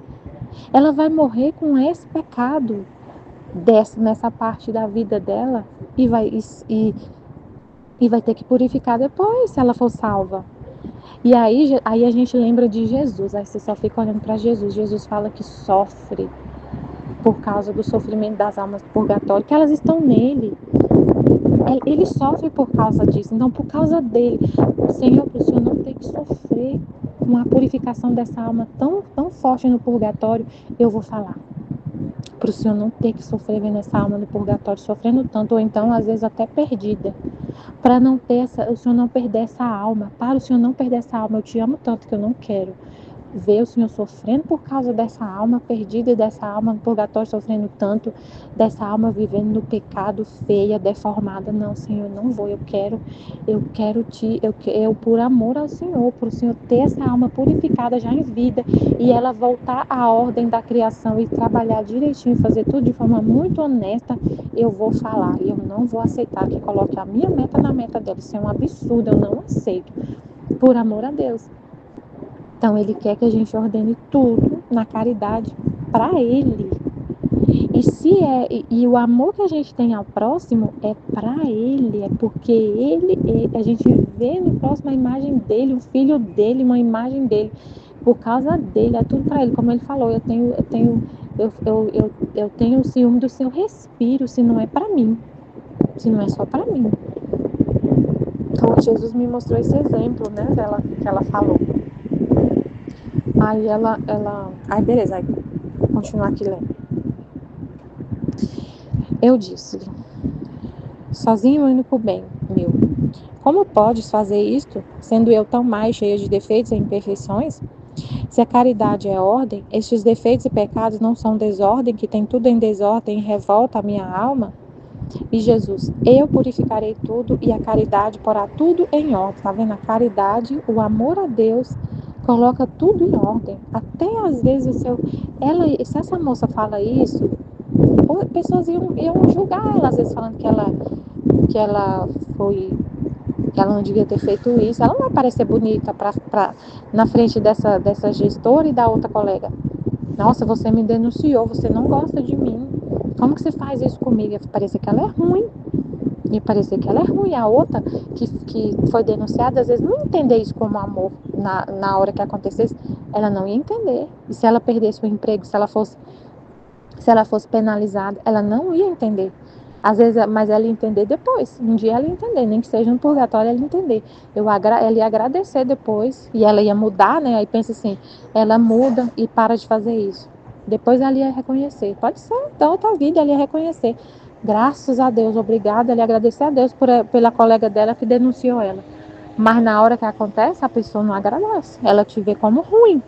D: Ela vai morrer com esse pecado nessa parte da vida dela, e vai ter que purificar depois, se ela for salva. E aí a gente lembra de Jesus, aí você só fica olhando para Jesus. Jesus fala que sofre por causa do sofrimento das almas do purgatório, que elas estão nele. Ele sofre por causa disso. Então, por causa dele, Senhor, para o Senhor não ter que sofrer uma purificação dessa alma tão, tão forte no purgatório, eu vou falar. Para o Senhor não ter que sofrer vendo essa alma no purgatório sofrendo tanto, ou então, às vezes, até perdida. para não ter o Senhor não perder essa alma, para o Senhor não perder essa alma. Eu te amo tanto que eu não quero ver o Senhor sofrendo por causa dessa alma perdida e dessa alma no purgatório sofrendo tanto, dessa alma vivendo no pecado, feia, deformada. Não, Senhor, não vou. Eu quero eu por amor ao Senhor, para o Senhor ter essa alma purificada já em vida e ela voltar à ordem da criação e trabalhar direitinho, fazer tudo de forma muito honesta, eu vou falar. E eu não vou aceitar que coloque a minha meta na meta dela. Isso é um absurdo, eu não aceito. Por amor a Deus. Então, Ele quer que a gente ordene tudo na caridade para Ele. E o amor que a gente tem ao próximo é para Ele, é porque a gente vê no próximo a imagem dele, o filho dele, uma imagem dele, por causa dele, é tudo para Ele. Como Ele falou, eu tenho ciúme do seu respiro, se não é para mim, se não é só para mim. Então, Jesus me mostrou esse exemplo, né, que ela falou. Aí beleza, aí vou continuar aqui lendo. Eu disse, sozinho eu indo pro bem, meu. Como podes fazer isto, sendo eu tão mais cheia de defeitos e imperfeições? Se a caridade é ordem, estes defeitos e pecados não são desordem, que tem tudo em desordem e revolta a minha alma? E Jesus, eu purificarei tudo e a caridade porá tudo em ordem. Tá vendo? A caridade, o amor a Deus, coloca tudo em ordem. Até às vezes se essa moça fala isso, pessoas iam julgar ela, às vezes falando que ela não devia ter feito isso. Ela não vai parecer bonita na frente dessa gestora e da outra colega. Nossa, você me denunciou, você não gosta de mim. Como que você faz isso comigo? Parecer que ela é ruim. E parecer que ela é ruim. A outra que foi denunciada, às vezes não entender isso como amor na hora que acontecesse, ela não ia entender. E se ela perdesse o emprego, se ela fosse penalizada, ela não ia entender. Às vezes, mas ela ia entender depois. Um dia ela ia entender, nem que seja no purgatório ela ia entender. Ela ia agradecer depois e ela ia mudar, né? Aí pensa assim, ela muda e para de fazer isso. Depois ela ia reconhecer. Pode ser da outra vida, ela ia reconhecer. Graças a Deus, obrigada, ela ia agradecer a Deus pela colega dela que denunciou ela. Mas na hora que acontece, a pessoa não agradece. Ela te vê como ruim.